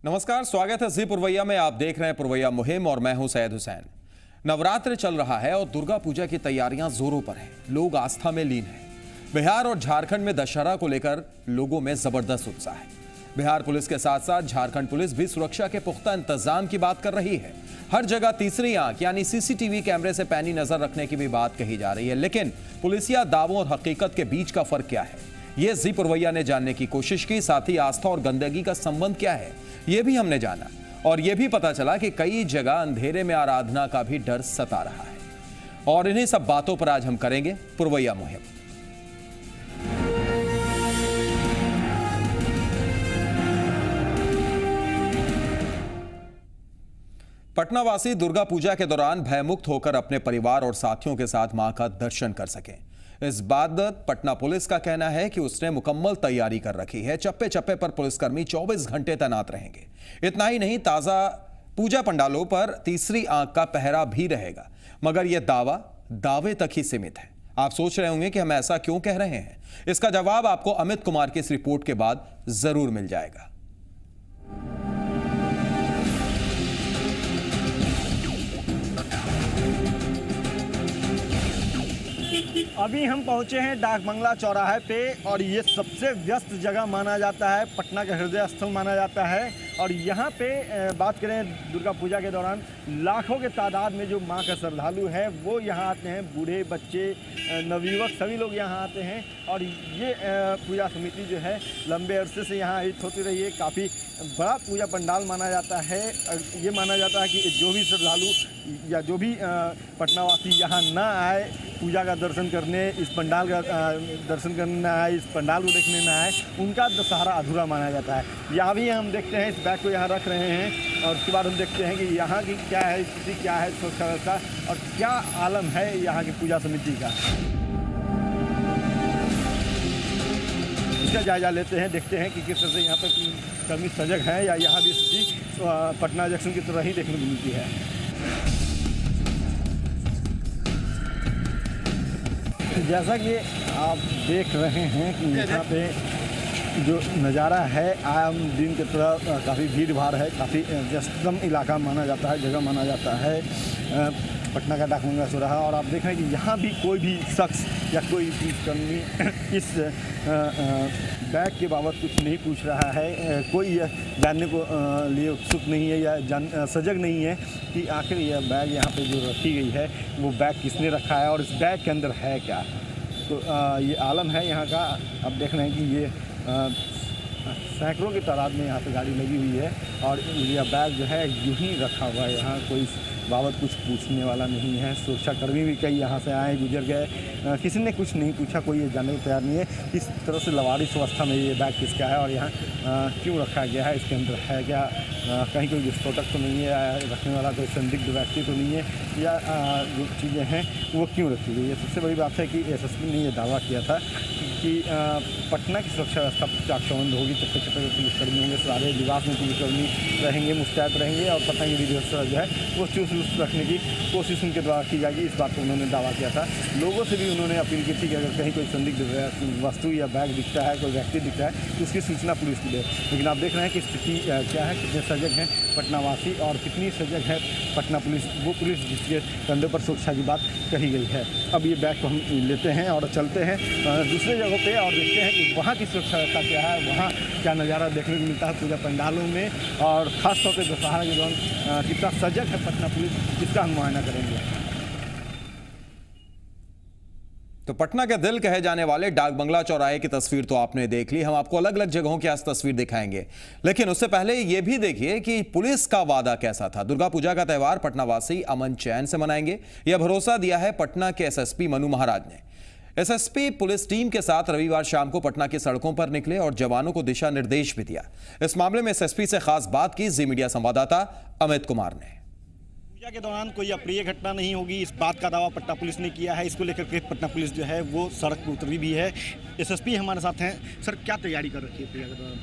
नमस्कार, स्वागत है जी पुरवैया में। आप देख रहे हैं पुरवैया मुहिम और मैं हूं सैयद हुसैन। नवरात्र चल रहा है और दुर्गा पूजा की तैयारियां जोरों पर हैं। लोग आस्था में लीन हैं। बिहार और झारखंड में दशहरा को लेकर लोगों में जबरदस्त उत्साह है। बिहार पुलिस के साथ साथ झारखंड पुलिस भी सुरक्षा के पुख्ता इंतजाम की बात कर रही है। हर जगह तीसरी आंख यानी सीसीटीवी कैमरे से पैनी नजर रखने की भी बात कही जा रही है। लेकिन पुलिसिया दावों और हकीकत के बीच का फर्क क्या है, ये जी पुरवैया ने जानने की कोशिश की। साथ ही आस्था और गंदगी का संबंध क्या है, ये भी हमने जाना। और यह भी पता चला कि कई जगह अंधेरे में आराधना का भी डर सता रहा है। और इन्हीं सब बातों पर आज हम करेंगे पुरवैया मुहिम। पटना वासी दुर्गा पूजा के दौरान भयमुक्त होकर अपने परिवार और साथियों के साथ मां का दर्शन कर सकें, इस बाबत पटना पुलिस का कहना है कि उसने मुकम्मल तैयारी कर रखी है। चप्पे चप्पे पर पुलिसकर्मी 24 घंटे तैनात रहेंगे। इतना ही नहीं, ताजा पूजा पंडालों पर तीसरी आंख का पहरा भी रहेगा। मगर यह दावे तक ही सीमित है। आप सोच रहे होंगे कि हम ऐसा क्यों कह रहे हैं। इसका जवाब आपको अमित कुमार की इस रिपोर्ट के बाद जरूर मिल जाएगा। अभी हम पहुंचे हैं डाक बंगला चौराहे पे और ये सबसे व्यस्त जगह माना जाता है, पटना का हृदय स्थल माना जाता है। और यहाँ पे बात करें दुर्गा पूजा के दौरान लाखों के तादाद में जो माँ का श्रद्धालु है वो यहाँ आते हैं। बूढ़े, बच्चे, नवयुवक सभी लोग यहाँ आते हैं। और ये पूजा समिति जो है लंबे अरसे से यहाँ आयोजित होती रही है। काफ़ी बड़ा पूजा पंडाल माना जाता है। ये माना जाता है कि जो भी श्रद्धालु या जो भी पटनावासी यहाँ ना आए पूजा का दर्शन करने, इस पंडाल का दर्शन करने ना आए, इस पंडाल को देखने ना आए, उनका दशहरा अधूरा माना जाता है। यहाँ भी हम देखते हैं, इस बैग को यहाँ रख रहे हैं और उसके बाद हम देखते हैं कि यहाँ की क्या है स्थिति, क्या है सुरक्षा व्यवस्था और क्या आलम है यहाँ की पूजा समिति का। इसका जायजा लेते हैं, देखते हैं कि किस तरह से यहाँ पर कर्मी सजग है या यहाँ भी स्थिति पटना जंक्शन की तरह ही देखने को मिलती है। जैसा कि आप देख रहे हैं कि यहाँ पे जो नज़ारा है आम दिन की तरह काफ़ी भीड़ भाड़ है, काफ़ी व्यस्ततम इलाका माना जाता है, जगह माना जाता है पटना का डाक बंगला चौराहा। और आप देख रहे हैं कि यहाँ भी कोई भी शख्स या कोई पुलिसकर्मी इस बैग के बाबत कुछ नहीं पूछ रहा है। कोई जानने को लिए उत्सुक नहीं है या सजग नहीं है कि आखिर यह बैग यहाँ पे जो रखी गई है वो बैग किसने रखा है और इस बैग के अंदर है क्या। तो ये आलम है यहाँ का। आप देख रहे हैं कि ये सैकड़ों की तादाद में यहाँ पे गाड़ी लगी हुई है और यह बैग जो है यूं ही रखा हुआ है। यहाँ कोई बाबत कुछ पूछने वाला नहीं है। सुरक्षाकर्मी भी कई यहाँ से आए गुजर गए, किसी ने कुछ नहीं पूछा, कोई ये जानने को तैयार नहीं है किस तरह से लवारिस अवस्था में ये बैग किसका है और यहाँ क्यों रखा गया है, इसके अंदर है क्या, कहीं कोई विस्फोटक तो नहीं है, रखने वाला कोई संदिग्ध व्यक्ति तो नहीं है, या जो चीज़ें हैं वो क्यों रखी गई है। सबसे बड़ी बात है कि एसएसपी ने ये दावा किया था कि पटना की सुरक्षा व्यवस्था चाकचौबंद होगी। चप्पे चप्पे में पुलिसकर्मी होंगे, सारे लिबास में पुलिसकर्मी रहेंगे, मुस्तैद रहेंगे और पटना की व्यवस्था जो है वो चुस्त रखने की कोशिश उनके द्वारा की जाएगी। इस बात को उन्होंने दावा किया था। लोगों से भी उन्होंने अपील की थी कि अगर कहीं कोई संदिग्ध वस्तु या बैग दिखता है, कोई व्यक्ति दिखता है तो उसकी सूचना पुलिस को दे। लेकिन आप देख रहे हैं कि स्थिति क्या है, कितने सजग हैं पटनावासी और कितनी सजग है पटना पुलिस, वो पुलिस जिसके कंधे पर सुरक्षा की बात कही गई है। अब ये बैग को हम लेते हैं और चलते हैं दूसरे जगहों पे और देखते हैं कि वहाँ की सुरक्षा व्यवस्था क्या है, वहाँ क्या नज़ारा देखने को मिलता है पूजा पंडालों में और ख़ासतौर पर दशहरा के दौरान कितना सजग है पटना पुलिस, इसका हम मुआयना करेंगे। तो पटना के दिल कहे जाने वाले डाक बंगला चौराहे की तस्वीर तो आपने देख ली। हम आपको अलग अलग जगहों की आज तस्वीर दिखाएंगे, लेकिन उससे पहले यह भी देखिए कि पुलिस का वादा कैसा था। दुर्गा पूजा का त्यौहार पटनावासी अमन चैन से मनाएंगे, यह भरोसा दिया है पटना के एसएसपी मनु महाराज ने। एसएसपी पुलिस टीम के साथ रविवार शाम को पटना की सड़कों पर निकले और जवानों को दिशा निर्देश भी दिया। इस मामले में एसएसपी से खास बात की जी मीडिया संवाददाता अमित कुमार ने। पूजा के दौरान कोई अप्रिय घटना नहीं होगी, इस बात का दावा पटना पुलिस ने किया है। इसको लेकर के पटना पुलिस जो है वो सड़क पर उतरी भी है। एसएसपी हमारे साथ हैं। सर, क्या तैयारी कर रखी है पूजा के दौरान?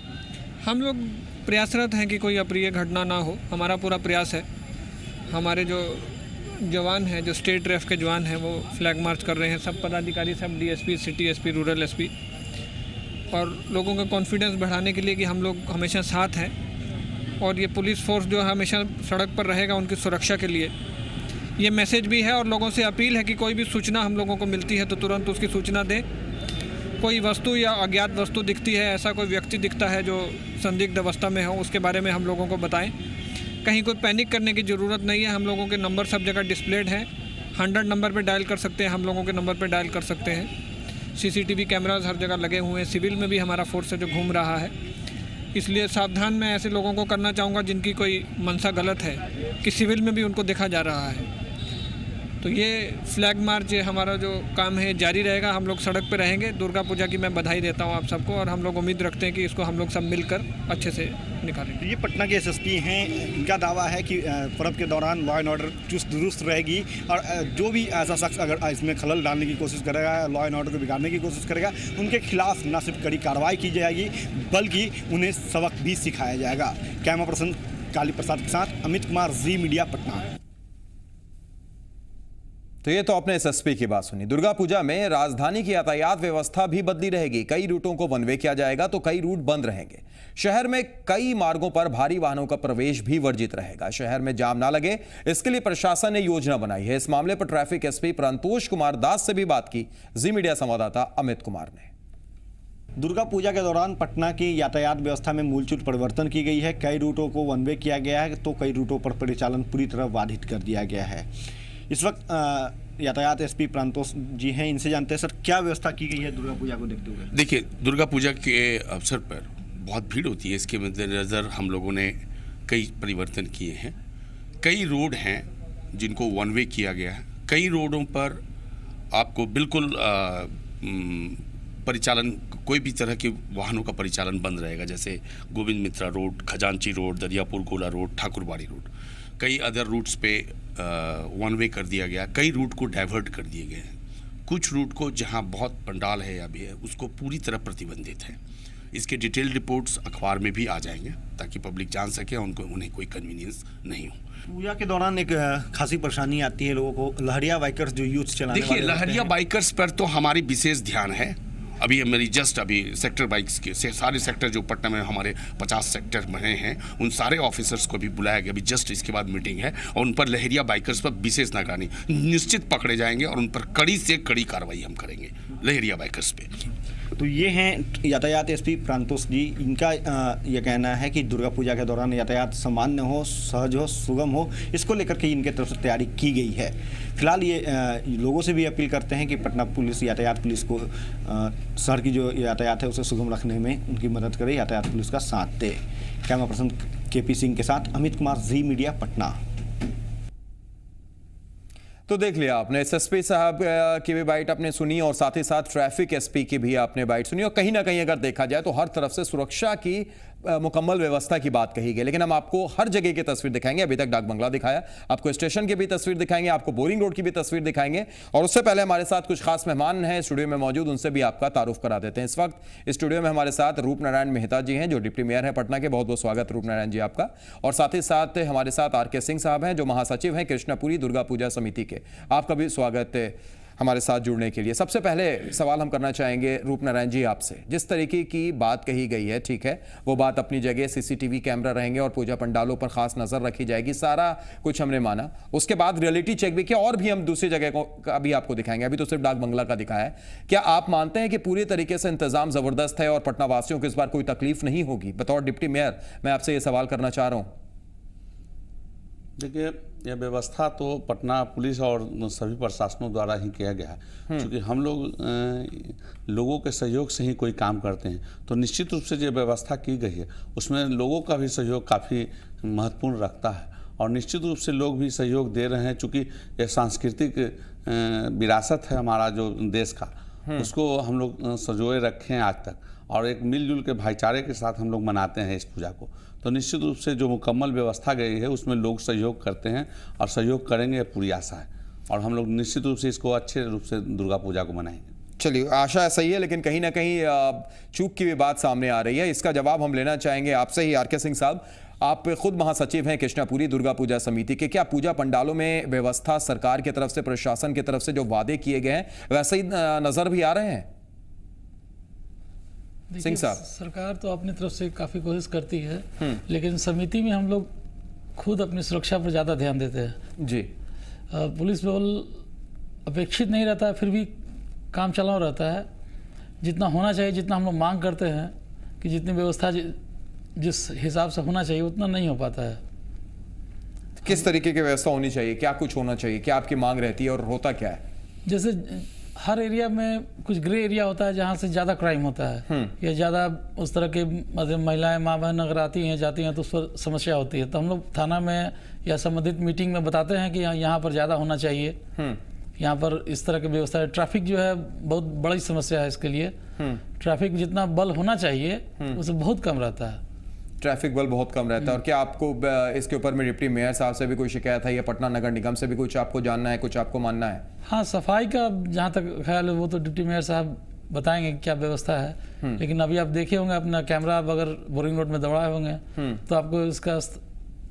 हम लोग प्रयासरत हैं कि कोई अप्रिय घटना ना हो। हमारा पूरा प्रयास है। हमारे जो जवान हैं, जो स्टेट रेफ के जवान हैं, वो फ्लैग मार्च कर रहे हैं। सब पदाधिकारी, सब DSP, city SP, rural SP, और लोगों का कॉन्फिडेंस बढ़ाने के लिए कि हम लोग हमेशा साथ हैं और ये पुलिस फोर्स जो हमेशा सड़क पर रहेगा उनकी सुरक्षा के लिए। ये मैसेज भी है और लोगों से अपील है कि कोई भी सूचना हम लोगों को मिलती है तो तुरंत उसकी सूचना दें। कोई वस्तु या अज्ञात वस्तु दिखती है, ऐसा कोई व्यक्ति दिखता है जो संदिग्ध अवस्था में हो, उसके बारे में हम लोगों को बताएं। कहीं कोई पैनिक करने की ज़रूरत नहीं है। हम लोगों के नंबर सब जगह डिस्प्लेड हैं। 100 नंबर पे डायल कर सकते हैं, हम लोगों के नंबर पे डायल कर सकते हैं। सीसीटीवी कैमराज हर जगह लगे हुए हैं। सिविल में भी हमारा फोर्स है जो घूम रहा है। इसलिए सावधान मैं ऐसे लोगों को करना चाहूँगा जिनकी कोई मंशा गलत है कि सिविल में भी उनको देखा जा रहा है। तो ये फ्लैग मार्च हमारा जो काम है जारी रहेगा। हम लोग सड़क पे रहेंगे। दुर्गा पूजा की मैं बधाई देता हूँ आप सबको और हम लोग उम्मीद रखते हैं कि इसको हम लोग सब मिलकर अच्छे से निकालेंगे। ये पटना के एसएसपी हैं, इनका दावा है कि पर्व के दौरान लॉ एंड ऑर्डर चुस्त दुरुस्त रहेगी और जो भी ऐसा शख्स अगर इसमें खलल डालने की कोशिश करेगा, लॉ एंड ऑर्डर को बिगाड़ने की कोशिश करेगा, उनके खिलाफ न सिर्फ कड़ी कार्रवाई की जाएगी बल्कि उन्हें सबक भी सिखाया जाएगा। कैमरा पर्सन काली प्रसाद के साथ अमित कुमार, जी मीडिया, पटना। तो ये तो आपने एसएसपी की बात सुनी। दुर्गा पूजा में राजधानी की यातायात व्यवस्था भी बदली रहेगी। कई रूटों को वन वे किया जाएगा तो कई रूट बंद रहेंगे। शहर में कई मार्गों पर भारी वाहनों का प्रवेश भी वर्जित रहेगा। शहर में जाम ना लगे इसके लिए प्रशासन ने योजना बनाई है। इस मामले पर ट्रैफिक एसपी प्रंतोष कुमार दास से भी बात की जी मीडिया संवाददाता अमित कुमार ने। दुर्गा पूजा के दौरान पटना की यातायात व्यवस्था में मूलचूल परिवर्तन की गई है। कई रूटों को वन वे किया गया है तो कई रूटों पर परिचालन पूरी तरह बाधित कर दिया गया है। इस वक्त यातायात एसपी प्रांतोष जी हैं, इनसे जानते हैं सर क्या व्यवस्था की गई है दुर्गा पूजा को देखते हुए। देखिए, दुर्गा पूजा के अवसर पर बहुत भीड़ होती है। इसके मद्देनज़र हम लोगों ने कई परिवर्तन किए हैं। कई रोड हैं जिनको वन वे किया गया है। कई रोडों पर आपको बिल्कुल परिचालन, कोई भी तरह के वाहनों का परिचालन बंद रहेगा, जैसे गोविंद मित्रा रोड, खजांची रोड, दरियापुर गोला रोड, ठाकुरबाड़ी रोड। कई अदर रूट्स पे वन वे कर दिया गया। कई रूट को डाइवर्ट कर दिए गए हैं। कुछ रूट को जहां बहुत पंडाल है या भी है उसको पूरी तरह प्रतिबंधित है। इसके डिटेल रिपोर्ट्स अखबार में भी आ जाएंगे ताकि पब्लिक जान सके, उन्हें कोई कन्वीनियंस नहीं हो। पूजा के दौरान एक खासी परेशानी आती है लोगों को, लहरिया बाइकर्स जो यूथ चलाने वाले। देखिए, लहरिया बाइकर्स पर तो हमारी विशेष ध्यान है। अभी मेरी अभी सेक्टर बाइक्स के सारे सेक्टर जो पटना में हमारे 50 सेक्टर बने हैं उन सारे ऑफिसर्स को भी बुलाया गया। अभी जस्ट इसके बाद मीटिंग है और उन पर लहरिया बाइकर्स पर विशेष निगरानी निश्चित पकड़े जाएंगे और उन पर कड़ी से कड़ी कार्रवाई हम करेंगे लहरिया बाइकर्स पे। तो ये हैं यातायात एसपी प्रांतोष जी। इनका ये कहना है कि दुर्गा पूजा के दौरान यातायात सामान्य हो, सहज हो, सुगम हो, इसको लेकर के इनके तरफ से तैयारी की गई है। फिलहाल ये लोगों से भी अपील करते हैं कि पटना पुलिस, यातायात पुलिस को शहर की जो यातायात है उसे सुगम रखने में उनकी मदद करे, यातायात पुलिस का साथ दे। कैमरा पर्सन केपी सिंह के साथ अमित कुमार, जी मीडिया, पटना। तो देख लिया आपने, एसएसपी साहब की भी बाइट आपने सुनी और साथ ही साथ ट्रैफिक एसपी की भी आपने बाइट सुनी। और कहीं ना कहीं अगर देखा जाए तो हर तरफ से सुरक्षा की मुकम्मल व्यवस्था की बात कही गई। लेकिन हम आपको हर जगह की तस्वीर दिखाएंगे। अभी तक डाक बंगला दिखाया, आपको स्टेशन की भी तस्वीर दिखाएंगे, आपको बोरिंग रोड की भी तस्वीर दिखाएंगे। और उससे पहले हमारे साथ कुछ खास मेहमान हैं स्टूडियो में मौजूद, उनसे भी आपका तारुफ करा देते हैं। इस वक्त स्टूडियो में हमारे साथ रूप नारायण मेहता जी हैं जो डिप्टी मेयर हैं पटना के। बहुत बहुत स्वागत रूप नारायण जी आपका। और साथ ही साथ हमारे साथ आर के सिंह साहब हैं जो महासचिव हैं कृष्णापुरी दुर्गा पूजा समिति के। आपका भी स्वागत है हमारे साथ जुड़ने के लिए। सबसे पहले सवाल हम करना चाहेंगे रूप नारायण जी आपसे। जिस तरीके की बात कही गई है, ठीक है, वो बात अपनी जगह, सीसीटीवी कैमरा रहेंगे और पूजा पंडालों पर खास नजर रखी जाएगी, सारा कुछ हमने माना। उसके बाद रियलिटी चेक भी किया और भी हम दूसरी जगह को अभी आपको दिखाएंगे। अभी तो सिर्फ डाक बंगला का दिखाया है। क्या आप मानते हैं कि पूरी तरीके से इंतजाम जबरदस्त है और पटना वासियों को इस बार कोई तकलीफ नहीं होगी? बतौर डिप्टी मेयर मैं आपसे ये सवाल करना चाह रहा हूँ। देखिए, यह व्यवस्था तो पटना पुलिस और सभी प्रशासनों द्वारा ही किया गया है। क्योंकि हम लोग लोगों के सहयोग से ही कोई काम करते हैं, तो निश्चित रूप से जो व्यवस्था की गई है उसमें लोगों का भी सहयोग काफ़ी महत्वपूर्ण रखता है और निश्चित रूप से लोग भी सहयोग दे रहे हैं। चूँकि यह सांस्कृतिक विरासत है हमारा जो देश का, उसको हम लोग संजोए रखे हैं आज तक और एक मिलजुल के भाईचारे के साथ हम लोग मनाते हैं इस पूजा को। तो निश्चित रूप से जो मुकम्मल व्यवस्था गई है उसमें लोग सहयोग करते हैं और सहयोग करेंगे, पूरी आशा है। और हम लोग निश्चित रूप से इसको अच्छे रूप से दुर्गा पूजा को मनाएंगे। चलिए, आशा सही है, लेकिन कहीं ना कहीं चूक की भी बात सामने आ रही है। इसका जवाब हम लेना चाहेंगे आपसे ही। आर के सिंह साहब, आप खुद महासचिव हैं कृष्णापुरी दुर्गा पूजा समिति के। क्या पूजा पंडालों में व्यवस्था सरकार की तरफ से, प्रशासन की तरफ से जो वादे किए गए हैं वैसे ही नजर भी आ रहे हैं? सिंह साहब। सरकार तो अपनी तरफ से काफ़ी कोशिश करती है, लेकिन समिति में हम लोग खुद अपनी सुरक्षा पर ज़्यादा ध्यान देते हैं जी। पुलिस बल अपेक्षित नहीं रहता है, फिर भी काम चलाओ रहता है। जितना होना चाहिए, जितना हम लोग मांग करते हैं कि जितनी व्यवस्था जिस हिसाब से होना चाहिए उतना नहीं हो पाता है। किस तरीके की व्यवस्था होनी चाहिए, क्या कुछ होना चाहिए, क्या आपकी मांग रहती है और होता क्या है? जैसे हर एरिया में कुछ ग्रे एरिया होता है जहाँ से ज़्यादा क्राइम होता है या ज़्यादा उस तरह के मतलब महिलाएं माँ बहन अगर आती हैं जाती हैं तो उस पर समस्या होती है, तो हम लोग थाना में या संबंधित मीटिंग में बताते हैं कि यहाँ पर ज़्यादा होना चाहिए, यहाँ पर इस तरह की व्यवस्था है। ट्रैफिक जो है बहुत बड़ी समस्या है इसके लिए। ट्रैफिक जितना बल होना चाहिए उससे बहुत कम रहता है। ट्रैफिक बल बहुत कम रहता है। और क्या आपको इसके ऊपर में डिप्टी मेयर साहब से भी कोई शिकायत है या पटना नगर निगम से भी कुछ आपको जानना है, कुछ आपको मानना है? हाँ, सफाई का जहाँ तक ख्याल है वो तो डिप्टी मेयर साहब बताएंगे क्या व्यवस्था है, लेकिन अभी आप देखे होंगे अपना कैमरा अगर बोरिंग रोड में दौड़ाए होंगे तो आपको इसका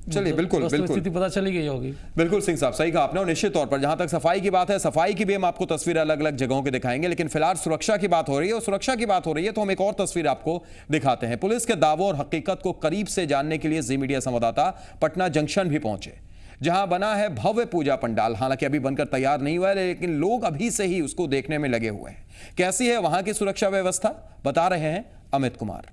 चलिए बिल्कुल स्थिति पता चली गई होगी। बिल्कुल सिंह साहब, सही कहा आपने। और निश्चित तौर पर जहां तक सफाई की बात है, सफाई की भी हम आपको तस्वीर अलग अलग जगहों की दिखाएंगे, लेकिन फिलहाल सुरक्षा की बात हो रही है और सुरक्षा की बात हो रही है तो हम एक और तस्वीर आपको दिखाते हैं। पुलिस के दावों और हकीकत को करीब से जानने के लिए जी मीडिया संवाददाता पटना जंक्शन भी पहुंचे, जहां बना है भव्य पूजा पंडाल। हालांकि अभी बनकर तैयार नहीं हुआ है, लेकिन लोग अभी से ही उसको देखने में लगे हुए हैं। कैसी है वहां की सुरक्षा व्यवस्था, बता रहे हैं अमित कुमार।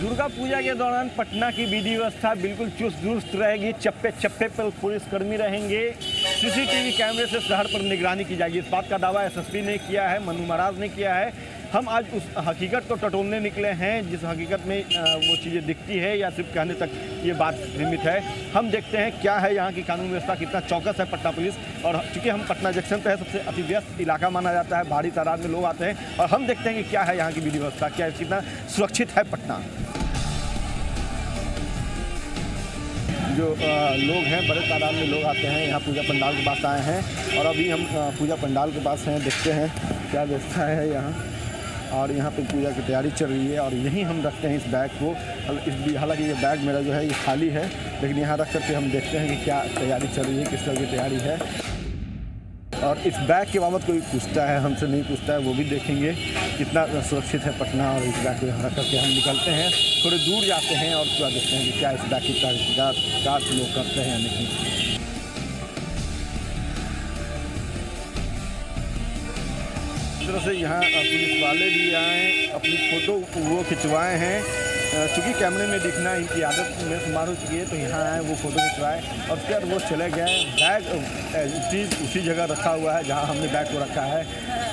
दुर्गा पूजा के दौरान पटना की विधि व्यवस्था बिल्कुल चुस्त दुरुस्त रहेगी। चप्पे चप्पे पर पुलिसकर्मी रहेंगे। सीसीटीवी कैमरे से शहर पर निगरानी की जाएगी। इस बात का दावा एसएसपी ने किया है, मनु महाराज ने किया है। हम आज उस हकीकत को टटोलने निकले हैं जिस हकीकत में वो चीज़ें दिखती है या सिर्फ कहने तक ये बात सीमित है। हम देखते हैं क्या है यहाँ की कानून व्यवस्था, कितना चौकस है पटना पुलिस। और चूँकि हम पटना जंक्शन पे है, सबसे अति व्यस्त इलाका माना जाता है, भारी तादाद में लोग आते हैं और हम देखते हैं कि क्या है यहाँ की विधि व्यवस्था, क्या कितना सुरक्षित है पटना। जो लोग हैं, बड़े तादाद में लोग आते हैं यहाँ पूजा पंडाल के पास आए हैं और अभी हम पूजा पंडाल के पास हैं, देखते हैं क्या व्यवस्था है यहाँ। और यहाँ पे पूजा की तैयारी चल रही है और यहीं हम रखते हैं इस बैग को। हालांकि ये बैग मेरा जो है ये खाली है, लेकिन यहाँ रख करके हम देखते हैं कि क्या तैयारी चल रही है, किस तरह की तैयारी है। और इस बैग के बाबत कोई पूछता है, हमसे नहीं पूछता है, वो भी देखेंगे कितना सुरक्षित है पटना। और इस बैग को यहाँ रख करके हम निकलते हैं, थोड़े दूर जाते हैं और उसके बाद देखते हैं कि क्या इस बैग की कागजात लोग करते हैं या नहीं। इस तरह से यहाँ पुलिस वाले भी आए, अपनी फ़ोटो वो खिंचवाए हैं। चूँकि कैमरे में दिखना इनकी आदत में शुमार हो चुकी है, तो यहाँ आए, वो फ़ोटो खिंचवाए और उसके बाद वो चले गए। बैग उसी जगह रखा हुआ है जहाँ हमने बैग को रखा है।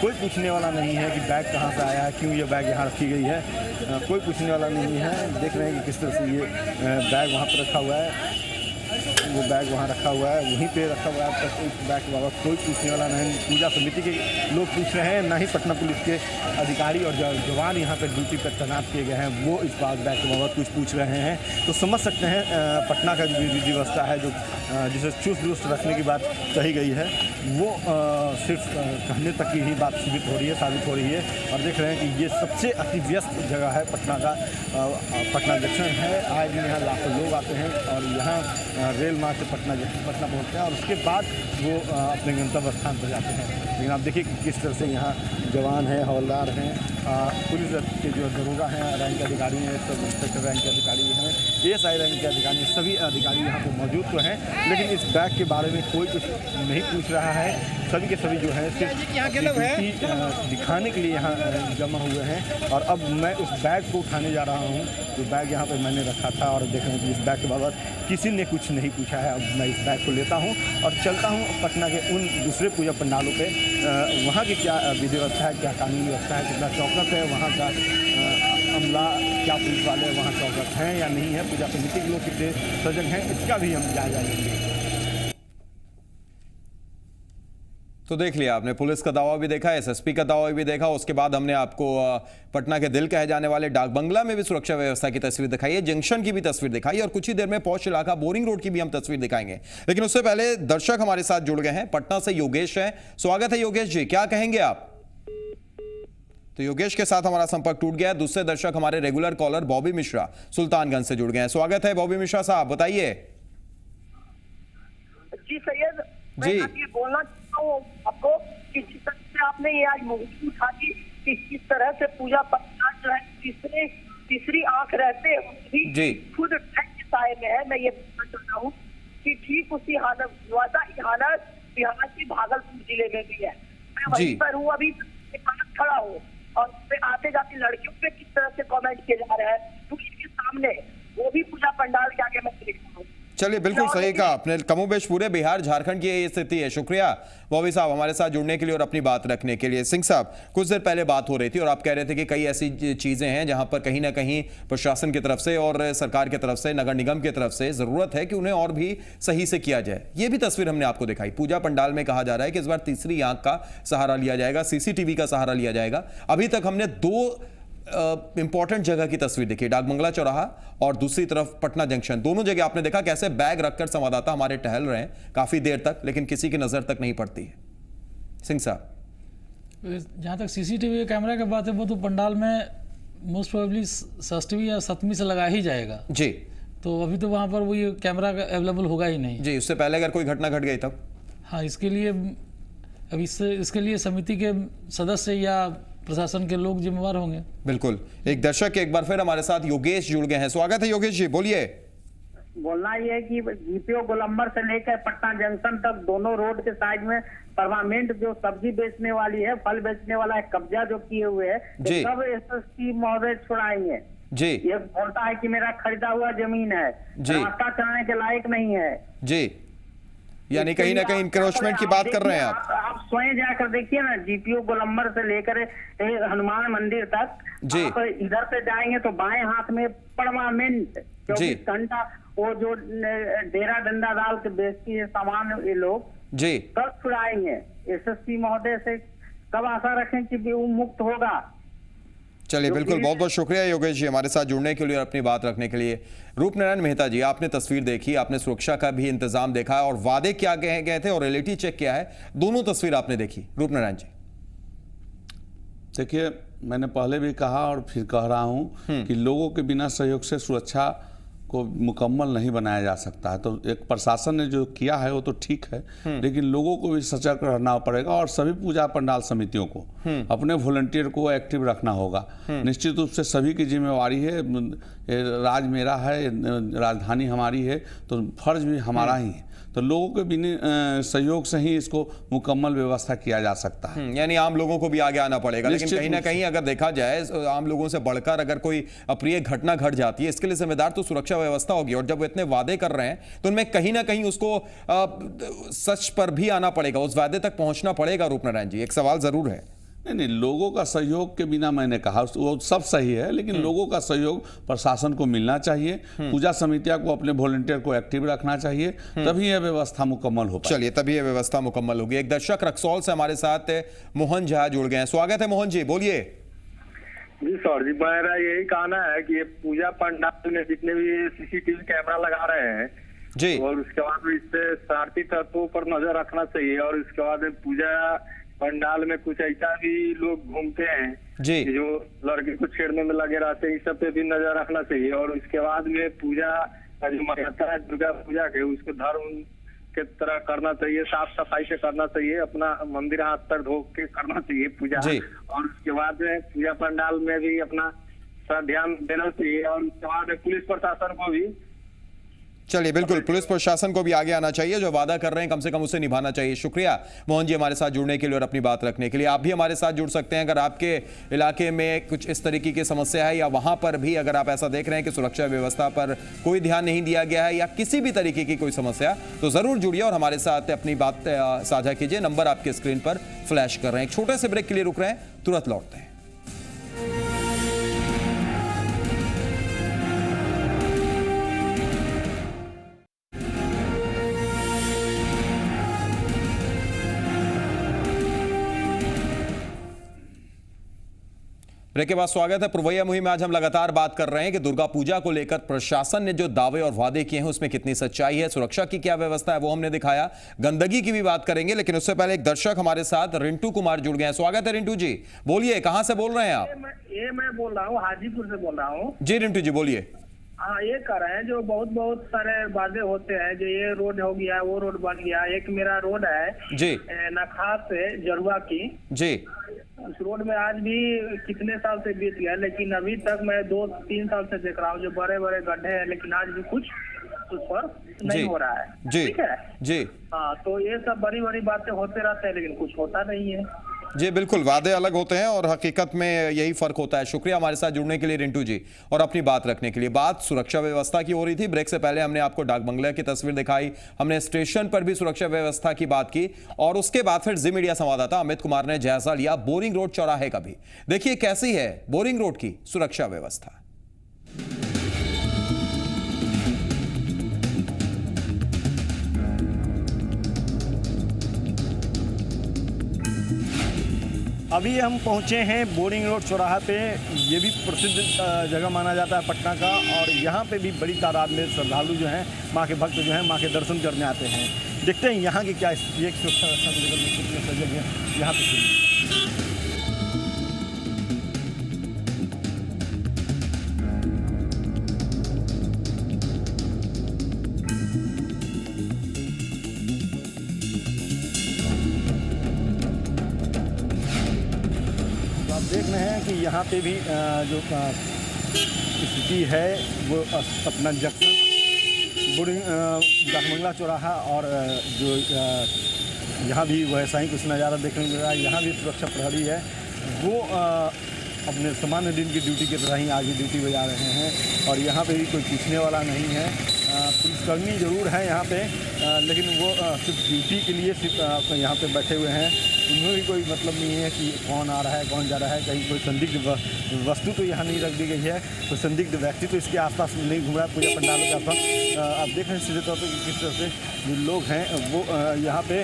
कोई पूछने वाला नहीं है कि बैग कहाँ से आया है, क्यों ये बैग यहाँ रखी गई है, कोई पूछने वाला नहीं है। देख रहे हैं कि किस तरह से ये बैग वहाँ पर रखा हुआ है, वो बैग वहाँ रखा हुआ है, वहीं पे रखा हुआ है। अब तक इस बैग के बाबत कोई पूछने वाला नहीं। पूजा समिति के लोग पूछ रहे हैं, ना ही पटना पुलिस के अधिकारी और जवान यहाँ पे ड्यूटी पर तैनात किए गए हैं वो इस बैग के बाबत कुछ पूछ रहे हैं। तो समझ सकते हैं पटना का जो विधि व्यवस्था है, जो जिसे चुस्त दुरुस्त रखने की बात कही गई है, वो सिर्फ कहने तक की ही बात साबित हो रही है। और देख रहे हैं कि ये सबसे अति व्यस्त जगह है पटना का, पटना जंक्शन है। आए दिन यहाँ लाखों लोग आते हैं और यहाँ रेल मार्ग से पटना पहुँचते हैं और उसके बाद वो अपने गंतव्य स्थान पर जाते हैं। लेकिन आप देखिए किस तरह से यहाँ जवान हैं, हवलदार हैं, पुलिस के जो दरोगा हैं, रैंक के अधिकारी हैं, सब इंस्पेक्टर रैंक के अधिकारी हैं, ASI रैंक के अधिकारी हैं, सभी अधिकारी यहाँ पे मौजूद तो हैं। लेकिन इस बैग के बारे में कोई कुछ नहीं पूछ रहा है। सभी के सभी जो है सिर्फ दिखाने के लिए यहाँ जमा हुए हैं। और अब मैं उस बैग को उठाने जा रहा हूँ, जो बैग यहाँ पे मैंने रखा था, और देख रहे हैं कि इस बैग के बाबत किसी ने कुछ नहीं पूछा है। अब मैं इस बैग को लेता हूँ और चलता हूँ पटना के उन दूसरे पूजा पंडालों पे, वहाँ की क्या विधि व्यवस्था है, क्या कानूनी व्यवस्था है, कितना चौकस है वहाँ का अमला, क्या पुलिस वाले वहाँ चौकस हैं या नहीं है, पूजा समिति के लोग कितने सजग हैं, इसका भी हम जायजा लेंगे। तो देख लिया आपने, पुलिस का दावा भी देखा, एसएसपी का दावा भी देखा। उसके बाद हमने आपको पटना के दिल कहे जाने वाले डाक बंगला में भी सुरक्षा व्यवस्था की तस्वीर दिखाई है, जंक्शन की भी तस्वीर दिखाई और कुछ ही देर में पौष इलाका बोरिंग रोड की भी हम तस्वीर दिखाएंगे। लेकिन उससे पहले दर्शक हमारे साथ जुड़ गए हैं, पटना से योगेश हैं। स्वागत है योगेश जी, क्या कहेंगे आप? तो योगेश के साथ हमारा संपर्क टूट गया। दूसरे दर्शक हमारे रेगुलर कॉलर बॉबी मिश्रा सुल्तानगंज से जुड़ गए हैं। स्वागत है बॉबी मिश्रा साहब, बताइए। जी सैयद, मैं जी। ये बोलना चाहता हूँ आपको कि जिस तरह से आपने ये आज मुद्दा उठा दी कि किस तरह से पूजा पंडाल जो है तीसरी आंख रहते हुए जी। भी खुद ठंड के साए में है। मैं ये बोलना चाहता हूँ कि ठीक उसी हालत वैसा ही हालत बिहार के भागलपुर जिले में भी है। मैं वहीं जी। पर हूँ, अभी के पास खड़ा हूँ और पे आते जाते लड़कियों पे किस तरह से कमेंट किए जा रहे हैं पुलिस के सामने, वो भी पूजा पंडाल के आगे मैं देख रहा हूँ। चलिए, बिल्कुल सही कहा आपने। कमोबेश पूरे बिहार झारखंड की ये स्थिति है। शुक्रिया बॉबी साहब हमारे साथ जुड़ने के लिए और अपनी बात रखने के लिए। सिंह साहब, कुछ देर पहले बात हो रही थी और आप कह रहे थे कि कई ऐसी चीजें हैं जहां पर कहीं ना कहीं प्रशासन की तरफ से और सरकार की तरफ से, नगर निगम की तरफ से जरूरत है कि उन्हें और भी सही से किया जाए। ये भी तस्वीर हमने आपको दिखाई। पूजा पंडाल में कहा जा रहा है कि इस बार तीसरी आंख का सहारा लिया जाएगा, सीसीटीवी का सहारा लिया जाएगा। अभी तक हमने दो इंपॉर्टेंट जगह की तस्वीर देखी, डाकबंगला चौराहा और दूसरी तरफ पटना जंक्शन। दोनों जगह आपने देखा कैसे बैग रखकर संवाददाता हमारे टहल रहे हैं काफी देर तक, लेकिन किसी की नजर तक नहीं पड़ती है। सिंह साहब, जहाँ तक सीसीटीवी कैमरा की बात है, वो तो पंडाल में मोस्ट प्रोबेबली षष्ठवी या सप्तमी से लगा ही जाएगा। जी तो अभी तो वहाँ पर वो ये कैमरा अवेलेबल होगा ही नहीं। जी, उससे पहले अगर कोई घटना घट गई तब? हाँ, इसके लिए अब इसके लिए समिति के सदस्य या प्रशासन के लोग जिम्मेवार होंगे। बिल्कुल। एक दर्शक एक बार फिर हमारे साथ योगेश जुड़ गए हैं। स्वागत है योगेश जी, बोलिए। बोलना ये है कि जीपीओ गोलंबर से लेकर पटना जंक्शन तक दोनों रोड के साइड में परमानेंट जो सब्जी बेचने वाली है, फल बेचने वाला है, कब्जा जो किए हुए है, जी। सब एसएसपी महोदय छुड़ाएंगे। जी ये बोलता है कि मेरा खरीदा हुआ जमीन है, जी। रास्ता चलने के लायक नहीं है। जी, यानी कहीं ना कहीं इंक्रोचमेंट की बात कर रहे हैं आप। आप स्वयं जाकर देखिए ना, जीपीओ गोलंबर से लेकर हनुमान मंदिर तक जी। आप इधर से जाएंगे तो बाएं हाथ में परमानेंट 24 घंटा वो जो डेरा डंडा डाल के बेचती है सामान ये लोग, जी कब छुड़ाएंगे? एसएसपी महोदय से कब आशा रखें कि वो मुक्त होगा? चलिए, बिल्कुल। बहुत बहुत शुक्रिया योगेश जी हमारे साथ जुड़ने के लिए और अपनी बात रखने के लिए। रूपनारायण मेहता जी, आपने तस्वीर देखी, आपने सुरक्षा का भी इंतजाम देखा और वादे क्या कहे गए थे और रियलिटी चेक क्या है, दोनों तस्वीर आपने देखी। रूपनारायण जी, देखिए, मैंने पहले भी कहा और फिर कह रहा हूं कि लोगों के बिना सहयोग से सुरक्षा को मुकम्मल नहीं बनाया जा सकता है। तो एक प्रशासन ने जो किया है वो तो ठीक है, लेकिन लोगों को भी सजग रहना पड़ेगा और सभी पूजा पंडाल समितियों को अपने वॉलंटियर को एक्टिव रखना होगा। निश्चित रूप से सभी की जिम्मेवारी है। राज मेरा है, राजधानी हमारी है, तो फर्ज भी हमारा ही है। तो लोगों के बिना सहयोग से ही इसको मुकम्मल व्यवस्था किया जा सकता है। यानी आम लोगों को भी आगे आना पड़ेगा। लेकिन कहीं ना कहीं अगर देखा जाए, आम लोगों से बढ़कर अगर कोई अप्रिय घटना घट जाती है, इसके लिए जिम्मेदार तो सुरक्षा व्यवस्था होगी। और जब वो इतने वादे कर रहे हैं तो उनमें कहीं ना कहीं उसको सच पर भी आना पड़ेगा, उस वादे तक पहुंचना पड़ेगा। रूपनारायण जी, एक सवाल जरूर है। नहीं, लोगों का सहयोग के बिना, मैंने कहा वो सब सही है, लेकिन लोगों का सहयोग प्रशासन को मिलना चाहिए। पूजा समितियां को अपने वॉलंटियर को एक्टिव रखना चाहिए, तभी यह व्यवस्था मुकम्मल हो पाएगी। चलिए, तभी यह व्यवस्था मुकम्मल होगी। एक दर्शक रक्सौल से हमारे साथ मोहन झा जुड़ गए हैं। स्वागत है मोहन जी, बोलिए। जी सर जी, मेरा यही कहना है कि ये पूजा पंडाल में जितने भी सीसीटीवी कैमरा लगा रहे हैं जी, और उसके बाद इससे शरारती तत्वों पर नजर रखना चाहिए। और उसके बाद पूजा पंडाल में कुछ ऐसा भी लोग घूमते हैं जी, कि जो लड़की को छेड़ने में लगे रहते हैं, इस सब पे भी नजर रखना चाहिए। और उसके बाद में पूजा का जो मान्यता है दुर्गा पूजा के, उसको धर्म के तरह करना चाहिए, साफ सफाई से करना चाहिए, अपना मंदिर हाथ पैर धो के करना चाहिए पूजा। जी। और उसके बाद में पूजा पंडाल में भी अपना थोड़ा ध्यान देना चाहिए। और उसके बाद पुलिस प्रशासन को भी, चलिए बिल्कुल, पुलिस प्रशासन को भी आगे आना चाहिए। जो वादा कर रहे हैं कम से कम उसे निभाना चाहिए। शुक्रिया मोहन जी हमारे साथ जुड़ने के लिए और अपनी बात रखने के लिए। आप भी हमारे साथ जुड़ सकते हैं अगर आपके इलाके में कुछ इस तरीके की समस्या है, या वहां पर भी अगर आप ऐसा देख रहे हैं कि सुरक्षा व्यवस्था पर कोई ध्यान नहीं दिया गया है, या किसी भी तरीके की कोई समस्या, तो जरूर जुड़िए और हमारे साथ अपनी बात साझा कीजिए। नंबर आपके स्क्रीन पर फ्लैश कर रहे हैं। एक छोटे से ब्रेक के लिए रुक रहे हैं, तुरंत लौटते हैं। ब्रेक के बाद स्वागत है। पुरवैया मुहिम में आज हम लगातार बात कर रहे हैं कि दुर्गा पूजा को लेकर प्रशासन ने जो दावे और वादे किए हैं उसमें कितनी सच्चाई है, सुरक्षा की क्या व्यवस्था है वो हमने दिखाया, गंदगी की भी बात करेंगे। लेकिन उससे पहले एक दर्शक हमारे साथ रिंटू कुमार जुड़ गए हैं। स्वागत है रिंटू जी, बोलिए कहां से बोल रहे हैं आप? ये मैं बोल रहा हूँ, हाजीपुर से बोल रहा हूँ। जी रिंटू जी बोलिए। हाँ ये कर रहे हैं जो बहुत सारे वादे होते हैं, जो ये रोड हो गया, वो रोड बन गया। एक मेरा रोड है जी नखास से जरुआ की जी, उस रोड में आज भी कितने साल से बीत गया, लेकिन अभी तक मैं 2-3 साल से देख रहा हूँ जो बड़े बड़े गड्ढे हैं, लेकिन आज भी कुछ उस पर नहीं हो रहा है। जी ठीक है जी हाँ, तो ये सब बड़ी बातें होते रहते हैं, लेकिन कुछ होता नहीं है। जी बिल्कुल, वादे अलग होते हैं और हकीकत में यही फर्क होता है। शुक्रिया हमारे साथ जुड़ने के लिए रिंटू जी और अपनी बात रखने के लिए। बात सुरक्षा व्यवस्था की हो रही थी। ब्रेक से पहले हमने आपको डाक बंगला की तस्वीर दिखाई, हमने स्टेशन पर भी सुरक्षा व्यवस्था की बात की और उसके बाद फिर जी मीडिया संवाददाता अमित कुमार ने जायजा लिया बोरिंग रोड चौराहे का भी। देखिए कैसी है बोरिंग रोड की सुरक्षा व्यवस्था। अभी हम पहुंचे हैं बोरिंग रोड चौराहा पे। ये भी प्रसिद्ध जगह माना जाता है पटना का, और यहाँ पे भी बड़ी तादाद में श्रद्धालु जो हैं, माँ के भक्त जो हैं, माँ के दर्शन करने आते हैं। देखते हैं यहाँ की क्या ये सुरक्षा व्यवस्था को लेकर कितने सजग हैं यहाँ पे। देख रहे हैं कि यहाँ पे भी जो स्थिति है वो अपना जंक्शन बोरिंग डाकबंगला चौराहा और जो यहाँ भी वैसा ही कुछ नज़ारा देखने को मिल रहा है। यहाँ भी सुरक्षा प्रहरी है, वो अपने सामान्य दिन की ड्यूटी की तरह ही आज भी ड्यूटी बजा रहे हैं और यहाँ पे भी कोई पूछने वाला नहीं है। पुलिसकर्मी ज़रूर हैं यहाँ पे, लेकिन वो सिर्फ ड्यूटी के लिए सिर्फ यहाँ पे बैठे हुए हैं। उन्हें भी कोई मतलब नहीं है कि कौन आ रहा है कौन जा रहा है। कहीं कोई संदिग्ध वस्तु तो यहाँ नहीं रख दी गई है, कोई संदिग्ध व्यक्ति तो इसके आसपास नहीं घूम रहा है पूजा पंडालों के आसपास। आप देख रहे हैं सीधे तौर पर कि किस तरह से जो लोग हैं वो यहाँ पे